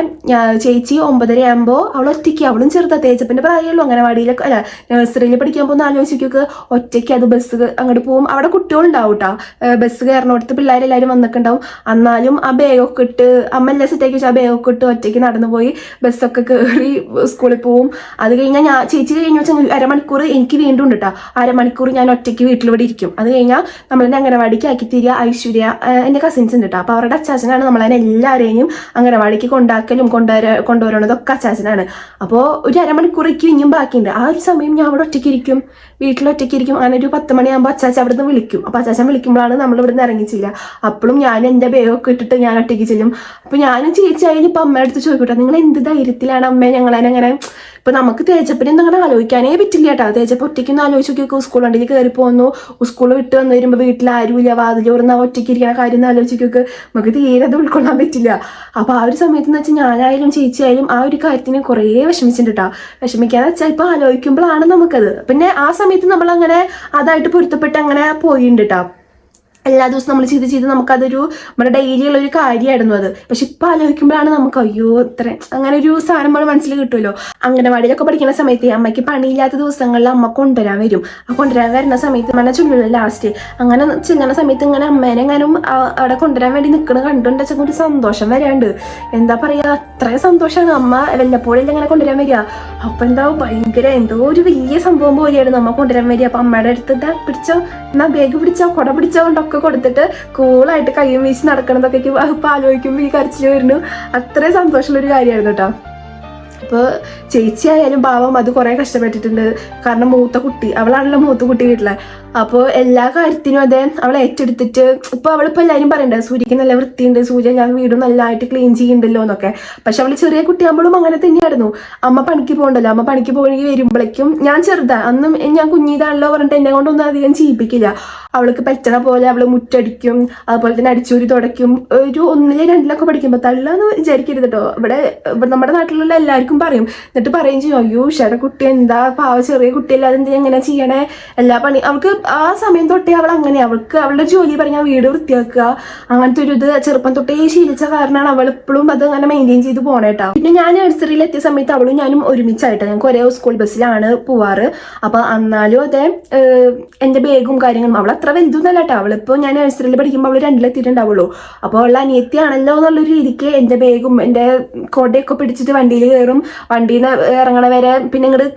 ചേച്ചി 9:30 ആകുമ്പോൾ അവൾ ഒറ്റയ്ക്ക്, അവളും ചെറുതാ, തേജപ്പൻ്റെ പ്രായമുള്ളൂ. അംഗനവാടിയിലൊക്കെ അല്ല നഴ്സറിയിൽ പഠിക്കാൻ പോകുന്ന ആലോചിക്കൊക്കെ ഒറ്റയ്ക്ക് അത് ബസ് അങ്ങോട്ട് പോകും. അവിടെ കുട്ടികളുണ്ടാവും കേട്ടോ. ബസ് കയറിനോടത്ത് പിള്ളേരെല്ലാവരും വന്നിട്ടുണ്ടാവും. എന്നാലും ആ ബാഗൊക്കെ ഇട്ട് അമ്മ എല്ലാം സെറ്റാക്കി വെച്ചാൽ ആ ബാഗൊക്കെ ഇട്ട് ഒറ്റയ്ക്ക് നടന്നു പോയി ബസ്സൊക്കെ കയറി സ്കൂളിൽ പോവും. അത് കഴിഞ്ഞാൽ ഞാൻ ചേച്ചി കഴിഞ്ഞ് വെച്ചാൽ 1/2 മണിക്കൂർ എനിക്ക് വീണ്ടും ഉണ്ട് കേട്ടോ. 1/2 മണിക്കൂർ ഞാൻ ഒറ്റയ്ക്ക് വീട്ടിലിവിടെ ഇരിക്കും. അത് കഴിഞ്ഞാൽ നമ്മളെന്നെ അംഗനവാടിക്ക് ആക്കി തരിക ഐശ്വര്യ, എൻ്റെ കസിൻസ് ഉണ്ട് കേട്ടോ. അപ്പോൾ അവരുടെ അച്ചാച്ചനാണ് നമ്മളതിനെ എല്ലാവരെയും അംഗനവാടിക്ക് കൊണ്ടാക്കലും കൊണ്ടുവരണതൊക്കെ അച്ചാച്ചനാണ്. അപ്പോൾ ഒരു 1/2 മണിക്കൂറേക്ക് ഇനിയും ബാക്കിയുണ്ട്. ആ ഒരു സമയം ഞാൻ അവിടെ ഒറ്റയ്ക്കിരിക്കും, വീട്ടിലൊറ്റയ്ക്കിരിക്കും. അങ്ങനെ ഒരു 10 മണിയാകുമ്പോൾ അച്ചാച്ച അവിടെ നിന്ന് വിളിക്കും. അപ്പോൾ അച്ചാച്ചൻ വിളിക്കുമ്പോഴാണ് നമ്മൾ ഇവിടെ നിന്ന് ഇറങ്ങിച്ചില്ല. അപ്പോഴും ഞാൻ എൻ്റെ ബാഗൊക്കെ ഇട്ടിട്ട് ഞാൻ ഒറ്റയ്ക്ക് ചെല്ലും. അപ്പോൾ ഞാനും ചേച്ചിയായാലും ഇപ്പം അമ്മയുടെ അടുത്ത് ചോദിക്കട്ടെ, നിങ്ങൾ എന്ത് ധൈര്യത്തിലാണ് അമ്മ ഞങ്ങളതിനങ്ങനെ. ഇപ്പം നമുക്ക് തേജപ്പനെ അങ്ങനെ ആലോചിക്കാനേ പറ്റില്ല കേട്ടോ. തേജപ്പ് ഒറ്റയ്ക്കൊന്നും ആലോചിച്ച് നോക്കിയൊക്കെ സ്കൂൾ വണ്ടിയിൽ കയറി പോകുന്നു, സ്കൂൾ വിട്ട് വന്ന് വരുമ്പോൾ വീട്ടിൽ ആരുമില്ല, വാതിൽ തുറന്ന് ഒറ്റയ്ക്ക് ഇരിക്കുന്ന കാര്യം ഒന്ന് ആലോചിക്കൊക്കെ നമുക്ക് തീരെ അത് ഉൾക്കൊള്ളാൻ പറ്റില്ല. അപ്പോൾ ആ ഒരു സമയത്ത് എന്ന് വെച്ചാൽ ഞാനായാലും ചേച്ചിയായാലും ആ ഒരു കാര്യത്തിന് കുറേ വിഷമിച്ചിട്ടുണ്ട് കേട്ടോ. വിഷമിക്കാന്ന് വെച്ചാൽ ഇപ്പോൾ ആലോചിക്കുമ്പോഴാണ് നമുക്കത്. പിന്നെ ആ സമയത്ത് നമ്മളങ്ങനെ അതായിട്ട് പൊരുത്തപ്പെട്ട് അങ്ങനെ പോയിട്ടുണ്ട് കേട്ടോ. എല്ലാ ദിവസവും നമ്മൾ ചെയ്ത് നമുക്കതൊരു നമ്മുടെ ഡെയിലി ഉള്ള ഒരു കാര്യമായിരുന്നു അത്. പക്ഷെ ഇപ്പം ആലോചിക്കുമ്പോഴാണ് നമുക്ക് അയ്യോ ഇത്ര അങ്ങനെ ഒരു സാധനം നമ്മൾ മനസ്സിൽ കിട്ടുമല്ലോ. അംഗനവാടിയിലൊക്കെ പഠിക്കുന്ന സമയത്ത് അമ്മയ്ക്ക് പണിയില്ലാത്ത ദിവസങ്ങളിൽ അമ്മ കൊണ്ടുവരാൻ വരും. ആ കൊണ്ടുവരാൻ വരുന്ന സമയത്ത് മന ചൊല്ലുള്ളൂ ലാസ്റ്റ്. അങ്ങനെ ചെല്ലുന്ന സമയത്ത് ഇങ്ങനെ അമ്മേനെങ്ങാനും അവിടെ കൊണ്ടുവരാൻ വേണ്ടി നിൽക്കുന്നത് കണ്ടുണ്ടെച്ചാൽ ഒരു സന്തോഷം വരാണ്ട്. എന്താ പറയുക, അത്രയും സന്തോഷമാണ്. അമ്മ വല്ലപ്പോഴും ഇങ്ങനെ കൊണ്ടുവരാൻ വരിക. അപ്പം എന്താ ഭയങ്കര എന്തോ ഒരു വലിയ സംഭവം പോലെയായിരുന്നു അമ്മ കൊണ്ടുവരാൻ വരിക. അപ്പം അമ്മയുടെ അടുത്ത് ഇതാ പിടിച്ചോ, എന്നാ ബാഗ് പിടിച്ചോ, കുട പിടിച്ചോ കൊണ്ടൊക്കെ കൊടുത്തിട്ട് കൂളായിട്ട് കയ്യും വീശി നടക്കണതൊക്കെ ഇപ്പം ആലോചിക്കുമ്പോൾ ഈ കരച്ചിൽ വരുന്നു. അത്രയും സന്തോഷമുള്ളൊരു കാര്യമായിരുന്നു കേട്ടോ. അപ്പോൾ ചേച്ചി ആയാലും പാവം അത് കുറേ കഷ്ടപ്പെട്ടിട്ടുണ്ട്. കാരണം മൂത്ത കുട്ടി, അവളാണല്ലോ മൂത്ത കുട്ടി വീട്ടിലെ. അപ്പോൾ എല്ലാ കാര്യത്തിനും അതെ അവൾ ഏറ്റെടുത്തിട്ട് ഇപ്പോൾ അവളിപ്പോൾ എല്ലാവരും പറയണ്ടേ സൂര്യക്ക് നല്ല വൃത്തിയുണ്ട്, സൂര്യ ഞാൻ വീടും നല്ലതായിട്ട് ക്ലീൻ ചെയ്യുന്നുണ്ടല്ലോ എന്നൊക്കെ. പക്ഷെ അവൾ ചെറിയ കുട്ടിയാകുമ്പോഴും അങ്ങനെ തന്നെയായിരുന്നു. അമ്മ പണിക്ക് പോകണ്ടല്ലോ, അമ്മ പണിക്ക് പോയി വരുമ്പോഴേക്കും ഞാൻ ചെറുതാ, അന്നും ഞാൻ കുഞ്ഞിതാണല്ലോ പറഞ്ഞിട്ട് എന്നെ കൊണ്ടൊന്നും അധികം ചെയ്യിപ്പിക്കില്ല. അവൾക്ക് പറ്റണ പോലെ അവൾ മുറ്റടിക്കും, അതുപോലെ തന്നെ അടിച്ചൂരി തുടയ്ക്കും. ഒരു 1 2 പഠിക്കുമ്പോൾ തള്ളാന്ന് വിചാരിക്കരുത് കേട്ടോ. ഇവിടെ നമ്മുടെ നാട്ടിലുള്ള എല്ലാവർക്കും പറയും. എന്നിട്ട് പറയും ചെയ്യും, അയ്യോ ഉഷയുടെ കുട്ടി എന്താ പാവ ചെറിയ കുട്ടിയല്ല, അതെന്താ എങ്ങനെ ചെയ്യണേ, എല്ലാ പണി. അവൾക്ക് ആ സമയം തൊട്ടേ അവൾ അങ്ങനെ, അവൾക്ക് അവളുടെ ജോലി പറഞ്ഞാൽ വീട് വൃത്തിയാക്കുക, അങ്ങനത്തെ ഒരു ഇത് ചെറുപ്പം തൊട്ടേ ശീലിച്ച കാരണമാണ് അവൾ എപ്പോഴും അത് അങ്ങനെ മെയിൻറ്റെയിൻ ചെയ്ത് പോണേട്ടാ. പിന്നെ ഞാൻ നഴ്സറിയിൽ എത്തിയ സമയത്ത് അവളും ഞാനും ഒരുമിച്ചായിട്ടാ, ഞങ്ങൾക്ക് ഒരേ സ്കൂൾ ബസ്സിലാണ് പോവാറ്. അപ്പൊ എന്നാലും അതെ എന്റെ ബാഗും കാര്യങ്ങളും അവൾ അത്ര വലുതൊന്നല്ല കേട്ടോ. അവളിപ്പോൾ ഞാൻ നഴ്സറിയിൽ പഠിക്കുമ്പോൾ അവൾ 2 എത്തിയിട്ടുണ്ടാവുള്ളൂ. അപ്പോൾ അവളുടെ അനിയത്തിയാണല്ലോ എന്നുള്ളൊരു രീതിക്ക് എൻ്റെ ബാഗും എൻ്റെ കൊടയൊക്കെ പിടിച്ചിട്ട് വണ്ടിയിൽ കയറും. വണ്ടിയിൽ നിന്ന് ഇറങ്ങണ വരെ പിന്നെ ഇങ്ങോട്ട്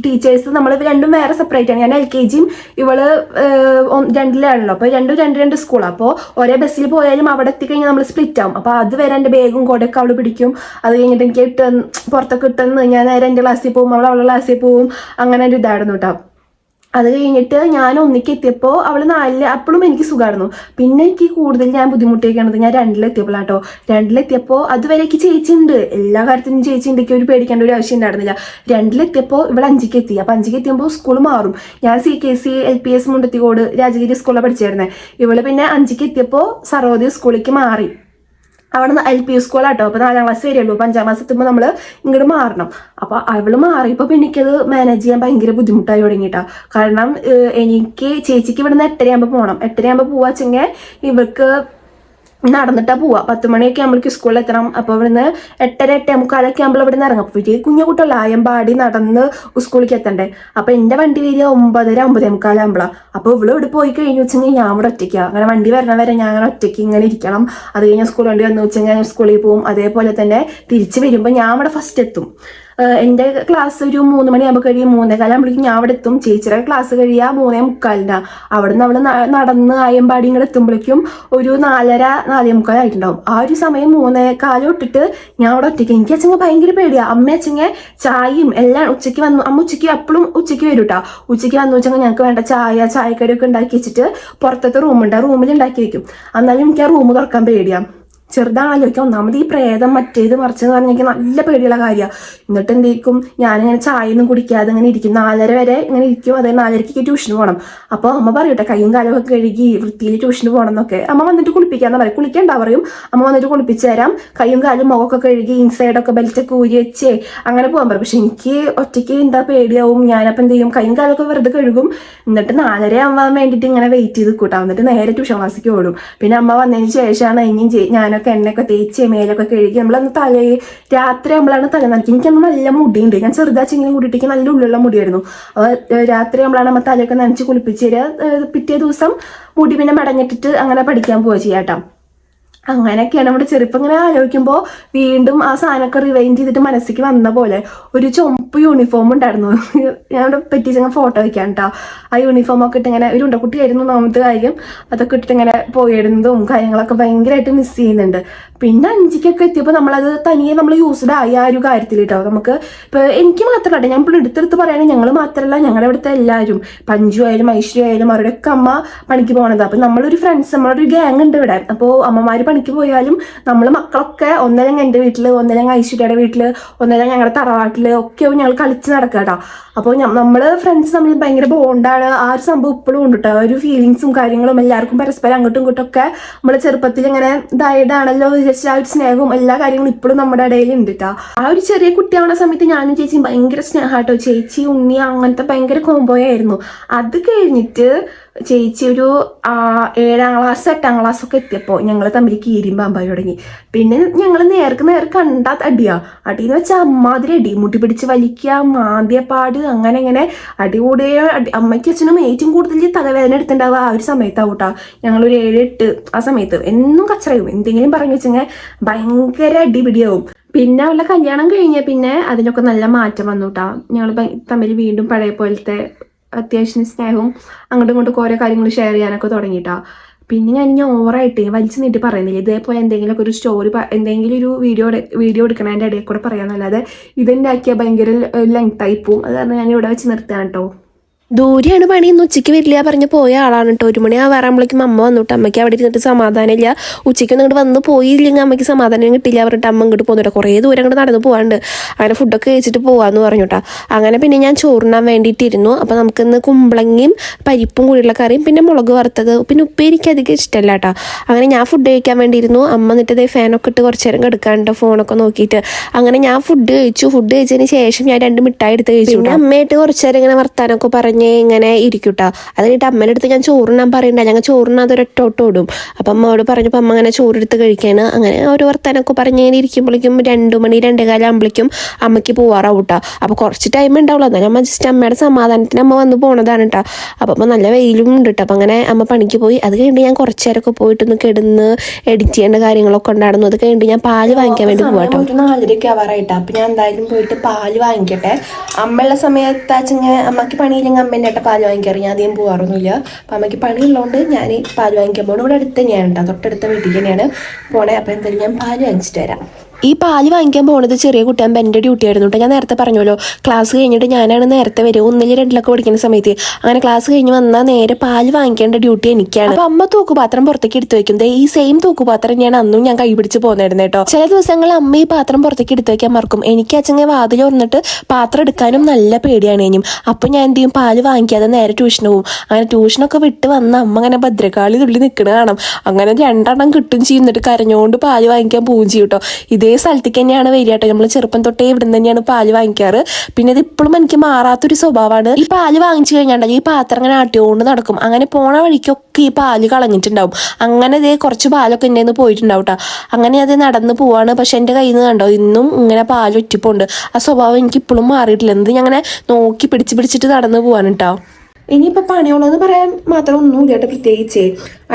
ടീച്ചേഴ്സ് നമ്മൾ രണ്ടും വേറെ സെപ്പറേറ്റ് ആണ്. ഞാൻ LKG ഇവള് 2-ലാണല്ലോ. അപ്പോൾ 2 സ്കൂളാണ്. അപ്പോൾ ഒരേ ബസ്സിൽ പോയാലും അവിടെ എത്തിക്കഴിഞ്ഞാൽ നമ്മൾ സ്പ്ലിറ്റ് ആവും. അപ്പോൾ അത് വരെ എൻ്റെ ബാഗും കൊടയൊക്കെ അവൾ പിടിക്കും. അത് കഴിഞ്ഞിട്ട് എനിക്ക് പുറത്തൊക്കെ ഇട്ടെന്ന് ഞാൻ നേരെ എൻ്റെ ക്ലാസ്സിൽ പോകും, അവളുടെ ക്ലാസ്സിൽ പോകും. അങ്ങനെ ഒരു ഇതായിരുന്നു കേട്ടോ. അത് കഴിഞ്ഞിട്ട് ഞാൻ 1-ക്ക് എത്തിയപ്പോൾ അവൾ 4 അപ്പോഴും എനിക്ക് സുഖമായിരുന്നു. പിന്നെ എനിക്ക് കൂടുതൽ ഞാൻ ബുദ്ധിമുട്ടിയിരിക്കണത് ഞാൻ 2-ലെത്തിയപ്പോഴാട്ടോ. 2-ലെത്തിയപ്പോൾ അതുവരെ എനിക്ക് ചേച്ചി ഉണ്ട്, എല്ലാ കാര്യത്തിനും ചേച്ചി ഉണ്ടെങ്കിൽ ഒരു പേടിക്കേണ്ട ഒരു ആവശ്യം ഉണ്ടായിരുന്നില്ല. 2-ലെത്തിയപ്പോൾ ഇവിടെ 5-ക്ക് എത്തി. അപ്പോൾ 5-ക്ക് എത്തിയപ്പോൾ സ്കൂൾ മാറും. ഞാൻ CKC LPS മുണ്ടത്തിക്കോട് രാജഗിരി സ്കൂളിലാണ് പഠിച്ചിരുന്നത്. ഇവള് പിന്നെ 5-ക്ക് എത്തിയപ്പോൾ സർവോദയ സ്കൂളിലേക്ക് മാറി. അവിടെ LP സ്കൂളാട്ടോ. അപ്പോൾ 4ാം ക്ലാസ് വരെയുള്ളൂ. അപ്പോൾ 5ാം ക്ലാസ് എത്തുമ്പോൾ നമ്മൾ ഇങ്ങോട്ട് മാറണം. അപ്പോൾ അവള് മാറിയപ്പോൾ പിന്നെ എനിക്കത് മാനേജ് ചെയ്യാൻ ഭയങ്കര ബുദ്ധിമുട്ടായി തുടങ്ങിയിട്ടാ. കാരണം എനിക്ക് ചേച്ചിക്ക് ഇവിടുന്ന് 8:30 പോകണം. 8:30 പോവാച്ചെങ്കിൽ ഇവർക്ക് നടന്നിട്ടാ പോവാ. 10 മണിയൊക്കെ ആകുമ്പോഴേക്ക് സ്കൂളിൽ എത്തണം. അപ്പോൾ ഇവിടുന്ന് 8:30 8:45 ആകുമ്പോൾ ഇവിടുന്ന് ഇറങ്ങും. അപ്പോൾ കുഞ്ഞു കുട്ടിയുള്ള ആയമ്പാടി നടന്ന് സ്കൂളിലേക്ക് എത്തണ്ടേ. അപ്പോൾ എൻ്റെ വണ്ടി വരിക 9:30 9:45 ആകുമ്പോഴാണ്. അപ്പോൾ ഇവിടെ ഇവിടെ പോയി കഴിഞ്ഞു വെച്ചെങ്കിൽ ഞാൻ ഇവിടെ ഒറ്റയ്ക്കാണ്. അങ്ങനെ വണ്ടി വരണ വരെ ഞാൻ അങ്ങനെ ഒറ്റയ്ക്ക് ഇങ്ങനെ ഇരിക്കണം. അത് കഴിഞ്ഞാൽ സ്കൂൾ വണ്ടി വന്നു വെച്ചെങ്കിൽ ഞാൻ സ്കൂളിൽ പോകും. അതേപോലെ തന്നെ തിരിച്ച് വരുമ്പോൾ ഞാൻ ഇവിടെ ഫസ്റ്റ് എത്തും. എൻ്റെ ക്ലാസ് ഒരു 3 മണിയാകുമ്പോൾ കഴിയും. 3:15 ആകുമ്പോഴേക്കും ഞാൻ അവിടെ എത്തും. ചേച്ചിയുടെ ക്ലാസ് കഴിയുക 3:45. അവിടെ നിന്ന് അവൾ നടന്ന് അയമ്പാടി ഇങ്ങോട്ട് എത്തുമ്പോഴേക്കും ഒരു 4:30 4:45 ആയിട്ടുണ്ടാവും. ആ ഒരു സമയം 3:15 തൊട്ടിട്ട് ഞാൻ അവിടെ ഒറ്റയ്ക്ക്. എനിക്ക് അച്ഛങ്ങ ഭയങ്കര പേടിയാണ്. അമ്മ അച്ഛങ്ങ ചായയും എല്ലാം ഉച്ചയ്ക്ക് വന്നു. അമ്മ ഉച്ചയ്ക്ക് എപ്പോഴും ഉച്ചയ്ക്ക് വരും കേട്ടോ. ഉച്ചയ്ക്ക് വന്നു വെച്ചാൽ ഞങ്ങൾക്ക് വേണ്ട ചായക്കടിയൊക്കെ ഉണ്ടാക്കി വെച്ചിട്ട് പുറത്തത്തെ റൂമുണ്ട്, ആ റൂമിൽ ഉണ്ടാക്കി വെക്കും. എന്നാലും എനിക്ക് ആ റൂം തുറക്കാൻ പേടിയാണ്. ചെറുതാണല്ലോ. എനിക്ക് ഒന്നാമത് ഈ പ്രേതം മറ്റേത് മറിച്ചെന്ന് പറഞ്ഞാൽ എനിക്ക് നല്ല പേടിയുള്ള കാര്യമാണ്. എന്നിട്ട് എന്തേക്കും ഞാനിങ്ങനെ ചായയൊന്നും കുടിക്കാതെ ഇങ്ങനെ ഇരിക്കും. 4:30 വരെ ഇങ്ങനെ ഇരിക്കും. അതായത് 4:30 ട്യൂഷന് പോകണം. അപ്പോൾ അമ്മ പറയട്ടെ കൈയും കാലമൊക്കെ കഴുകി വൃത്തിയിൽ ട്യൂഷന് പോകണം എന്നൊക്കെ. അമ്മ വന്നിട്ട് കുളിപ്പിക്കാന്ന് പറയും. കുളിക്കണ്ട പറയും. അമ്മ വന്നിട്ട് കുളിപ്പിച്ച് തരാം. കൈയും കാലും മുഖമൊക്കെ കഴുകി ഇൻസൈഡൊക്കെ ബെൽറ്റൊക്കെ ഊരി വെച്ച് അങ്ങനെ പോകാൻ പറയും. പക്ഷെ എനിക്ക് ഒറ്റയ്ക്ക് എന്താ പേടിയാവും. ഞാനപ്പോൾ എന്ത് ചെയ്യും, കൈയും കാലമൊക്കെ വെറുതെ കഴുകും. എന്നിട്ട് 4:30 ആവാൻ വേണ്ടിയിട്ട് ഇങ്ങനെ വെയിറ്റ് ചെയ്ത് കൂട്ടാം. എന്നിട്ട് നേരെ ട്യൂഷൻ ക്ലാസ്സിലേക്ക് ഓടും. പിന്നെ അമ്മ വന്നതിന് ശേഷമാണ് ഇനിയും ഞാനൊക്കെ എണ്ണയൊക്കെ തേച്ച് മേലൊക്കെ കഴുകി നമ്മളന്ന് രാത്രി നമ്മളാണ് തല നനയ്ക്കുക. എനിക്കന്ന് നല്ല മുടിയുണ്ട്. ഞാൻ ചെറുതാച്ചെങ്കിലും കൂടിയിട്ടേക്ക് നല്ല ഉള്ളിലുള്ള മുടിയായിരുന്നു. രാത്രി നമ്മളാണ് നമ്മൾ തലയൊക്കെ നനച്ച് കുളിപ്പിച്ച് തരിക. പിറ്റേ ദിവസം മുടി പിന്നെ മടങ്ങിട്ടിട്ട് അങ്ങനെ പഠിക്കാൻ പോവുക ചെയ്യാട്ടോ. അങ്ങനെയൊക്കെയാണ് നമ്മുടെ ചെറുപ്പം. ഇങ്ങനെ ആലോചിക്കുമ്പോൾ വീണ്ടും ആ സാധനമൊക്കെ റിവൈൻഡ് ചെയ്തിട്ട് മനസ്സിലേക്ക് വന്ന പോലെ ഒരു ചുമപ്പ് യൂണിഫോം ഉണ്ടായിരുന്നു. ഞാനിവിടെ പറ്റിച്ചങ്ങ് ഫോട്ടോ വയ്ക്കാം കേട്ടോ. ആ യൂണിഫോമൊക്കെ ഇട്ട് ഇങ്ങനെ ഒരു ഉണ്ടക്കുട്ടിയായിരുന്നു ഒന്നാമത്തെ കാര്യം. അതൊക്കെ ഇട്ടിട്ട് ഇങ്ങനെ പോയിരുന്നതും കാര്യങ്ങളൊക്കെ ഭയങ്കരമായിട്ട് മിസ് ചെയ്യുന്നുണ്ട്. പിന്നെ 5-ക്കൊക്കെ എത്തിയപ്പോൾ നമ്മളത് തനിയെ നമ്മൾ യൂസ്ഡ് ആയി ആ ഒരു കാര്യത്തിൽ കേട്ടോ. നമുക്ക് ഇപ്പോൾ എനിക്ക് മാത്രമല്ല, ഞാൻ ഇപ്പോൾ എടുത്തെടുത്ത് പറയുകയാണെങ്കിൽ ഞങ്ങൾ മാത്രമല്ല ഞങ്ങളുടെ ഇവിടുത്തെ എല്ലാവരും, പഞ്ചു ആയാലും ഐശ്വര്യ ആയാലും അവരുടെയൊക്കെ അമ്മ പണിക്ക് പോകണത്. അപ്പം നമ്മളൊരു ഫ്രണ്ട്സ്, നമ്മളൊരു ഗ്യാങ് ഉണ്ട് ഇവിടെ. അപ്പോൾ അമ്മമാർ പണിക്ക് പോയാലും നമ്മൾ മക്കളൊക്കെ ഒന്നല്ലെങ്കിൽ എൻ്റെ വീട്ടിൽ, ഒന്നല്ലെങ്കിൽ ഐശ്വര്യയുടെ വീട്ടിൽ, ഒന്നല്ലെങ്കിൽ ഞങ്ങളുടെ തറവാട്ടിൽ ഒക്കെ ഞങ്ങൾ കളിച്ച് നടക്കുക കേട്ടോ. അപ്പോൾ നമ്മൾ ഫ്രണ്ട്സ് നമ്മൾ ഭയങ്കര ബോണ്ടാണ്. ആ ഒരു സംഭവം ഇപ്പോഴും ഉണ്ട് കേട്ടോ. ഒരു ഫീലിങ്സും കാര്യങ്ങളും എല്ലാവർക്കും പരസ്പരം അങ്ങോട്ടും ഇങ്ങോട്ടും ഒക്കെ നമ്മൾ ചെറുപ്പത്തിൽ ഇങ്ങനെ ഇതായതാണല്ലോ വിചാരിച്ച ആ ഒരു സ്നേഹവും എല്ലാ കാര്യങ്ങളും ഇപ്പോഴും നമ്മുടെ ഇടയിൽ ഉണ്ട് കേട്ടോ. ആ ഒരു ചെറിയ കുട്ടിയാവുന്ന സമയത്ത് ഞാനും ചേച്ചിയും ഭയങ്കര സ്നേഹമാട്ടോ. ചേച്ചി ഉണ്ണി അങ്ങനത്തെ ഭയങ്കര കോംബോയായിരുന്നു. അത് കഴിഞ്ഞിട്ട് ചേച്ചി ഒരു 7ാം ക്ലാസ് 8ാം ക്ലാസ് ഒക്കെ എത്തിയപ്പോൾ ഞങ്ങൾ തമ്മിൽ കീരിയും പാമ്പായി തുടങ്ങി. പിന്നെ ഞങ്ങൾ നേർക്ക് കണ്ടാ അടിയെന്ന് വെച്ചാൽ അമ്മാതിരി അടി, മുട്ടി പിടിച്ച് വലിക്കുക, മാന്തിയപ്പാട്, അങ്ങനെ ഇങ്ങനെ അടി കൂടിയ അമ്മയ്ക്ക് അച്ഛനും ഏറ്റവും കൂടുതൽ തലവേദന എടുത്തിട്ടുണ്ടാവുക ആ ഒരു സമയത്താവും കേട്ടോ. ഞങ്ങളൊരു 7 8 ആ സമയത്ത് എന്നും കച്ചറയും എന്തെങ്കിലും പറഞ്ഞു വെച്ചെങ്കിൽ ഭയങ്കര അടിപിടിയാവും. പിന്നെ അവളുടെ കല്യാണം കഴിഞ്ഞ പിന്നെ അതിനൊക്കെ നല്ല മാറ്റം വന്നു കേട്ടോ. ഞങ്ങൾ തമ്മിൽ വീണ്ടും പഴയ പോലത്തെ അത്യാവശ്യം സ്നേഹവും അങ്ങോട്ടും ഇങ്ങോട്ടും ഓരോ കാര്യങ്ങൾ ഷെയർ ചെയ്യാനൊക്കെ തുടങ്ങിയിട്ടാ. പിന്നെ ഞാൻ ഓവറായിട്ട് വലിച്ചു നീട്ടി പറയുന്നില്ല. ഇതേപോലെ എന്തെങ്കിലുമൊക്കെ ഒരു സ്റ്റോറി, എന്തെങ്കിലും ഒരു വീഡിയോ എടുക്കണതിൻ്റെ ഇടയിൽ കൂടെ പറയാമെന്നല്ലാതെ ഇതുണ്ടാക്കിയാൽ ഭയങ്കര ലെങ്ത് ആയി പോവും. അത് കാരണം ഞാൻ ഇവിടെ വെച്ച് നിർത്തുകയാണ് കേട്ടോ. ദൂരെയാണ് പണി, ഇന്ന് ഉച്ചയ്ക്ക് വരില്ല പറഞ്ഞ് പോയ ആളാണ് കേട്ടോ. 1 മണി ആവാറാകുമ്പോഴേക്കും അമ്മ വന്നിട്ട് അമ്മയ്ക്ക് അവിടെ ഇരുന്നിട്ട് സമാധാനമില്ല. ഉച്ചയ്ക്ക് ഇങ്ങോട്ട് വന്ന് പോയില്ലെങ്കിൽ അമ്മയ്ക്ക് സമാധാനം കിട്ടില്ല പറഞ്ഞിട്ട് അമ്മ ഇങ്ങോട്ട് പോകുന്നുട്ടോ. കുറേ ദൂരം അങ്ങോട്ട് നടന്ന് പോകാണ്ട്. അങ്ങനെ ഫുഡൊക്കെ കഴിച്ചിട്ട് പോകാമെന്ന് പറഞ്ഞുട്ടാ. അങ്ങനെ പിന്നെ ഞാൻ ചോറിനാൻ വേണ്ടിയിട്ടിരുന്നു. അപ്പോൾ നമുക്കിന്ന് കുമ്പളങ്ങയും പരിപ്പും കൂടിയുള്ള കറിയും പിന്നെ മുളക് വറുത്തത് പിന്നെ ഉപ്പേരിക്ക് അധികം ഇഷ്ടമല്ല കേട്ടോ. അങ്ങനെ ഞാൻ ഫുഡ് കഴിക്കാൻ വേണ്ടിയിരുന്നു. അമ്മ എന്നിട്ട് ഫാനൊക്കെ ഇട്ട് കുറച്ച് നേരം കിടക്കാണ്ട് ഫോണൊക്കെ നോക്കിയിട്ട്. അങ്ങനെ ഞാൻ ഫുഡ് കഴിച്ചു. ഫുഡ് കഴിച്ചതിന് ശേഷം ഞാൻ 2 മിഠായി എടുത്ത് കഴിച്ചു. പിന്നെ അമ്മയായിട്ട് കുറച്ച് നേരം ഇങ്ങനെ വർത്താനൊക്കെ പറഞ്ഞ് ഇങ്ങനെ ഇരിക്കൂട്ടാ. അത് കഴിഞ്ഞിട്ട് അമ്മേൻ്റെ അടുത്ത് ഞാൻ ചോറിനാൻ പറയണ്ട, ഞങ്ങൾ ചോറിനത് ഒരൊട്ടോട്ട് ഓടും. അപ്പം അമ്മയോട് പറഞ്ഞപ്പോൾ അമ്മ അങ്ങനെ ചോറെടുത്ത് കഴിക്കാണ്. അങ്ങനെ ഒരു വർത്താനൊക്കെ പറഞ്ഞ് ഇങ്ങനെ ഇരിക്കുമ്പോഴേക്കും 2 മണി 2:15 ആകുമ്പോഴേക്കും അമ്മയ്ക്ക് പോവാറാവും കേട്ടോ. അപ്പോൾ കുറച്ച് ടൈം ഉണ്ടാവുള്ളൂ. എന്നാലും അമ്മ ജസ്റ്റ് അമ്മയുടെ സമാധാനത്തിന് അമ്മ വന്ന് പോണതാണ് കേട്ടോ. അപ്പം നല്ല വെയിലും ഉണ്ട് കേട്ടോ. അപ്പം അങ്ങനെ അമ്മ പണിക്ക് പോയി. അത് കഴിഞ്ഞിട്ട് ഞാൻ കുറച്ച് നേരമൊക്കെ പോയിട്ടൊന്ന് കിടന്ന് എഡിറ്റ് ചെയ്യേണ്ട കാര്യങ്ങളൊക്കെ ഉണ്ടായിരുന്നു. അത് കഴിഞ്ഞിട്ട് ഞാൻ പാല് വാങ്ങിക്കാൻ വേണ്ടി പോകട്ടോ. ഒരു 4:30 ആവാറായിട്ടാണ്. അപ്പം ഞാൻ എന്തായാലും പോയിട്ട് പാല് വാങ്ങിക്കട്ടെ. അമ്മയുള്ള സമയത്താച്ചിങ്ങനെ അമ്മയ്ക്ക് പണിയില്ലെങ്കിൽ അമ്മേൻ്റെ ആയിട്ട് പാല് വാങ്ങിക്കാറ്. ഞാൻ അധികം പോകാറൊന്നുമില്ല. അപ്പം അമ്മയ്ക്ക് പണിയുള്ളതുകൊണ്ട് ഞാൻ പാല് വാങ്ങിക്കാൻ പോകണം. ഇവിടെ അടുത്ത് തന്നെയാണ് കേട്ടോ, തൊട്ടടുത്ത വീട്ടിൽ തന്നെയാണ് പോണേ. അപ്പം എന്തായാലും ഞാൻ പാല് വാങ്ങിച്ചിട്ട് വരാം. ഈ പാല് വാങ്ങിക്കാൻ പോകുന്നത് ചെറിയ കുട്ടിയാകുമ്പോൾ എൻ്റെ ഡ്യൂട്ടി ആയിരുന്നു കേട്ടോ. ഞാൻ നേരത്തെ പറഞ്ഞല്ലോ, ക്ലാസ് കഴിഞ്ഞിട്ട് ഞാനാണ് നേരത്തെ വരും. 1 2 പഠിക്കുന്ന സമയത്ത്. അങ്ങനെ ക്ലാസ് കഴിഞ്ഞ് വന്നാൽ നേരെ പാല് വാങ്ങിക്കേണ്ട ഡ്യൂട്ടി എനിക്കാണ്. അപ്പോൾ അമ്മ തൂക്കുപാത്രം പുറത്തേക്ക് എടുത്ത് വെക്കും. ഈ സെയിം തൂക്കുപാത്രം ഞാൻ അന്നും ഞാൻ കൈ പിടിച്ച് പോകുന്നായിരുന്നു കേട്ടോ. ചില ദിവസങ്ങളിൽ അമ്മ ഈ പാത്രം പുറത്തേക്ക് എടുത്ത് വെക്കാൻ മറക്കും. എനിക്ക് അച്ഛനെ വാതിൽ തുറന്നിട്ട് പാത്രം എടുക്കാനും നല്ല പേടിയാണ് കഴിഞ്ഞും. അപ്പോൾ ഞാൻ എന്ത് ചെയ്യും, പാല് വാങ്ങിക്കാതെ നേരെ ട്യൂഷന് പോകും. അങ്ങനെ ട്യൂഷനൊക്കെ വിട്ട് വന്ന് അമ്മ അങ്ങനെ ഭദ്രകാളി തുള്ളി നിൽക്കണ കാണാം. അങ്ങനെ 2 കിട്ടും ചെയ്യും. എന്നിട്ട് കരഞ്ഞുകൊണ്ട് പാല് വാങ്ങിക്കാൻ പോവുകയും ചെയ്യും കേട്ടോ. ഇതേ സ്ഥലത്തേക്ക് തന്നെയാണ് വരിക കേട്ടോ. നമ്മൾ ചെറുപ്പം തൊട്ടേ ഇവിടെ തന്നെയാണ് പാല് വാങ്ങിക്കാറ്. പിന്നെ ഇത് ഇപ്പോഴും എനിക്ക് മാറാത്തൊരു സ്വഭാവമാണ്. ഈ പാല് വാങ്ങിച്ചു കഴിഞ്ഞാൽ ഈ പാത്രം അങ്ങനെ ആട്ടിയോണ്ട് നടക്കും. അങ്ങനെ പോണ വഴിക്കൊക്കെ ഈ പാല് കളഞ്ഞിട്ടുണ്ടാവും. അങ്ങനെ ഇതേ കുറച്ച് പാലൊക്കെ എൻ്റെ നിന്ന് പോയിട്ടുണ്ടാവും കേട്ടോ. അങ്ങനെ അത് നടന്ന് പോവാണ്. പക്ഷെ എൻ്റെ കയ്യിൽ നിന്ന് കണ്ടോ ഇന്നും ഇങ്ങനെ പാല് ഒറ്റിപ്പോണ്ട്. ആ സ്വഭാവം എനിക്ക് ഇപ്പോഴും മാറിയിട്ടില്ല. എന്ത് ഞാൻ അങ്ങനെ നോക്കി പിടിച്ചിട്ട് നടന്ന് പോവാണ് കേട്ടോ. ഇനിയിപ്പോൾ പണിയുള്ളതെന്ന് പറയാൻ മാത്രം ഒന്നും ഇല്ലാട്ട് പ്രത്യേകിച്ച്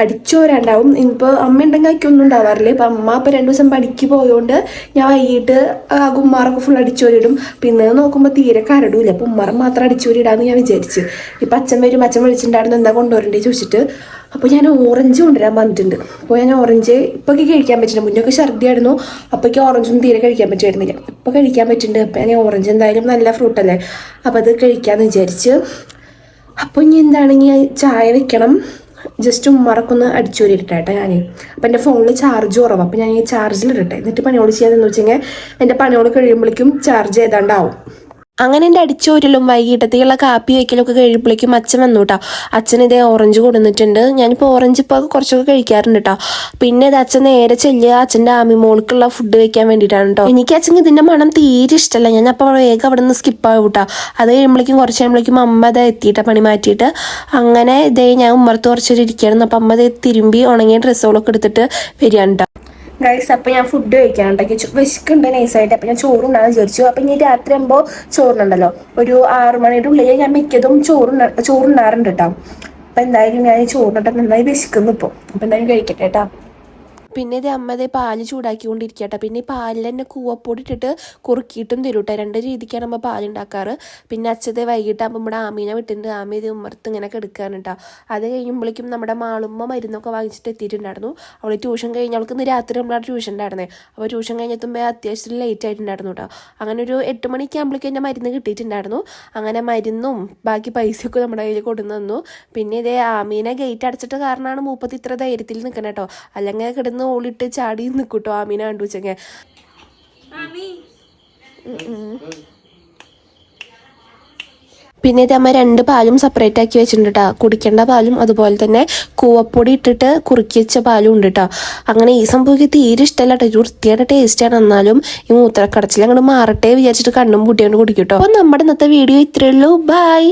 അടിച്ചോരാണ്ടാവും. ഇനിയിപ്പോൾ അമ്മ ഉണ്ടെങ്കിൽ എനിക്കൊന്നും ഉണ്ടാവാറില്ല. ഇപ്പം അമ്മ ഇപ്പോൾ 2 ദിവസം പണിക്ക് പോയതുകൊണ്ട് ഞാൻ വൈകിട്ട് ഉമ്മാറൊക്കെ ഫുൾ അടിച്ചോരിടും. പിന്നെ നോക്കുമ്പോൾ തീരെ കരടില്ല. അപ്പോൾ ഉമ്മാറ മാത്രം അടിച്ചോരിടാമെന്ന് ഞാൻ വിചാരിച്ചു. ഇപ്പം അച്ഛൻ വരും, അച്ഛൻ വിളിച്ചിട്ടുണ്ടായിരുന്നു എന്താ കൊണ്ടുവരണ്ടേ ചോദിച്ചിട്ട്. അപ്പോൾ ഞാൻ ഓറഞ്ച് കൊണ്ടുവരാൻ പറഞ്ഞിട്ടുണ്ട്. അപ്പോൾ ഞാൻ ഓറഞ്ച് ഇപ്പോഴൊക്കെ കഴിക്കാൻ പറ്റില്ല. മുന്നൊക്കെ ഛർദിയായിരുന്നു. അപ്പോഴേക്ക് ഓറഞ്ചൊന്നും തീരെ കഴിക്കാൻ പറ്റുമായിരുന്നില്ല. ഇപ്പോൾ കഴിക്കാൻ പറ്റുന്നുണ്ട്. അപ്പോൾ ഞാൻ ഓറഞ്ച് എന്തായാലും നല്ല ഫ്രൂട്ടല്ലേ, അപ്പോൾ അത് കഴിക്കാമെന്ന് വിചാരിച്ച്. അപ്പോൾ ഇനി എന്താണെങ്കിൽ ചായ വെക്കണം. ജസ്റ്റ് ഉമ്മറക്കൊന്ന് അടിച്ചോരിട്ടെ കേട്ടോ ഞാൻ. അപ്പം എൻ്റെ ഫോണിൽ ചാർജ് കുറവാണ്. അപ്പോൾ ഞാൻ ഈ ചാർജിലിടട്ടെ. എന്നിട്ട് പണിയോട് ചെയ്യാമെന്ന് വെച്ചെങ്കിൽ എൻ്റെ പണിയോട് കഴിയുമ്പോഴേക്കും ചാർജ് ചെയ്താണ്ടാവും. അങ്ങനെ എൻ്റെ അടിച്ചോരലും വൈകിട്ടത്തേക്കുള്ള കാപ്പി വയ്ക്കലൊക്കെ കഴിയുമ്പോഴേക്കും അച്ഛൻ വന്നു കേട്ടോ. അച്ഛൻ ഇതേ ഓറഞ്ച് കൊടുത്തിട്ടുണ്ട്. ഞാനിപ്പോൾ ഓറഞ്ച് ഇപ്പോൾ കുറച്ചൊക്കെ കഴിക്കാറുണ്ട് കേട്ടോ. പിന്നെ ഇത് അച്ഛൻ നേരെ ചെല്ലുക അച്ഛൻ്റെ ആമിമോൾക്കുള്ള ഫുഡ് വെക്കാൻ വേണ്ടിയിട്ടാണ് കേട്ടോ. എനിക്ക് അച്ഛൻ ഇതിൻ്റെ മണം തീരെ ഇഷ്ടമല്ല. ഞാൻ അപ്പോൾ വേഗം അവിടെ നിന്ന് സ്കിപ്പാകും കേട്ടോ. അത് കഴിയുമ്പോഴേക്കും കുറച്ച് കഴിയുമ്പോഴേക്കും അമ്മ അത് എത്തിയിട്ട് പണി മാറ്റിയിട്ട് അങ്ങനെ ഇതേ ഞാൻ ഉമ്മറത്ത് കുറച്ചൊരു ഇരിക്കുകയായിരുന്നു. അപ്പം അമ്മ ഇത് തിരുമ്പി ഉണങ്ങിയ ഡ്രസ്സുകളൊക്കെ എടുത്തിട്ട് വരികയാണ് കേട്ടോ. ഗൈസ്, അപ്പോൾ ഞാൻ ഫുഡ് കഴിക്കാനുണ്ടാക്കി വിശക്കുണ്ട് നൈസായിട്ട്. അപ്പോൾ ഞാൻ ചോറുണ്ടാകുന്ന വിചാരിച്ചു. അപ്പം ഇനി രാത്രി ആകുമ്പോൾ ചോറുണ്ടല്ലോ, ഒരു 6 മണിയുടെ ഉള്ളിൽ ഞാൻ മിക്കതും ചോറുണ്ടാറുണ്ട് കേട്ടോ. അപ്പം എന്തായാലും ഞാൻ ചോറിനിട്ട് നന്നായി വിശക്കുന്നു ഇപ്പോൾ. അപ്പം എന്തായാലും കഴിക്കട്ടെ കേട്ടോ. പിന്നെ ഇത് അമ്മ പാല് ചൂടാക്കിക്കൊണ്ടിരിക്കട്ടെ. പിന്നെ ഈ പാലിൽ തന്നെ കൂവപ്പൊടി ഇട്ടിട്ട് കുറുക്കിയിട്ടും തരും കേട്ടോ. 2 രീതിക്കാണ് നമ്മൾ പാലുണ്ടാക്കാറ്. പിന്നെ അച്ഛത്തെ വൈകിട്ടാകുമ്പോൾ നമ്മുടെ ആമീനെ വിട്ടിട്ടുണ്ട്. ആമി ഇത് ഉമ്മർത്ത് ഇങ്ങനെ കിടക്കാണ് കേട്ടോ. അത് കഴിയുമ്പോഴേക്കും നമ്മുടെ മാളുമ്മ മരുന്നൊക്കെ വാങ്ങിച്ചിട്ട് എത്തിയിട്ടുണ്ടായിരുന്നു. അവൾ ട്യൂഷൻ കഴിഞ്ഞ് അവൾക്ക് ഇന്ന് രാത്രി നമ്മളവിടെ ട്യൂഷൻ ഉണ്ടായിരുന്നേ. അപ്പോൾ ട്യൂഷൻ കഴിഞ്ഞെത്തുമ്പോൾ അത്യാവശ്യം ലേറ്റ് ആയിട്ടുണ്ടായിരുന്നു കേട്ടോ. അങ്ങനെ ഒരു 8 മണിക്ക് ആകുമ്പോഴേക്കും എൻ്റെ മരുന്ന് കിട്ടിയിട്ടുണ്ടായിരുന്നു. അങ്ങനെ മരുന്നും ബാക്കി പൈസയൊക്കെ നമ്മുടെ കയ്യിൽ കൊണ്ടു തന്നു. പിന്നെ ഇതേ ആമീനെ ഗേറ്റ് അടച്ചിട്ട് കാരണമാണ് മൂപ്പത്തി ഇത്ര ധൈര്യത്തിൽ നിൽക്കണം കേട്ടോ. അല്ലെങ്കിൽ കിടന്ന് ഓളിട്ട് ചാടി നിൽക്കൂട്ടോ ആമീനെ കണ്ടു വെച്ചെങ്കിൽ. പിന്നെ ഇത് അമ്മ 2 പാലും സെപ്പറേറ്റ് ആക്കി വെച്ചിട്ടുണ്ട് കേട്ടോ. കുടിക്കേണ്ട പാലും അതുപോലെ തന്നെ കൂവപ്പൊടി ഇട്ടിട്ട് കുറുക്കി വെച്ച പാലും ഉണ്ട് കേട്ടോ. അങ്ങനെ ഈ സംഭവം തീരെ ഇഷ്ടമല്ല കേട്ടോ. വൃത്തിയുടെ ടേസ്റ്റാണ്. എന്നാലും ഈ മൂത്രക്കടച്ചിൽ അങ്ങോട്ട് മാറട്ടെ വിചാരിച്ചിട്ട് കണ്ണും പൂട്ടിയോണ്ട് കുടിക്കും കേട്ടോ. അപ്പോൾ നമ്മുടെ ഇന്നത്തെ വീഡിയോ ഇത്രയേ ഉള്ളൂ. ബൈ.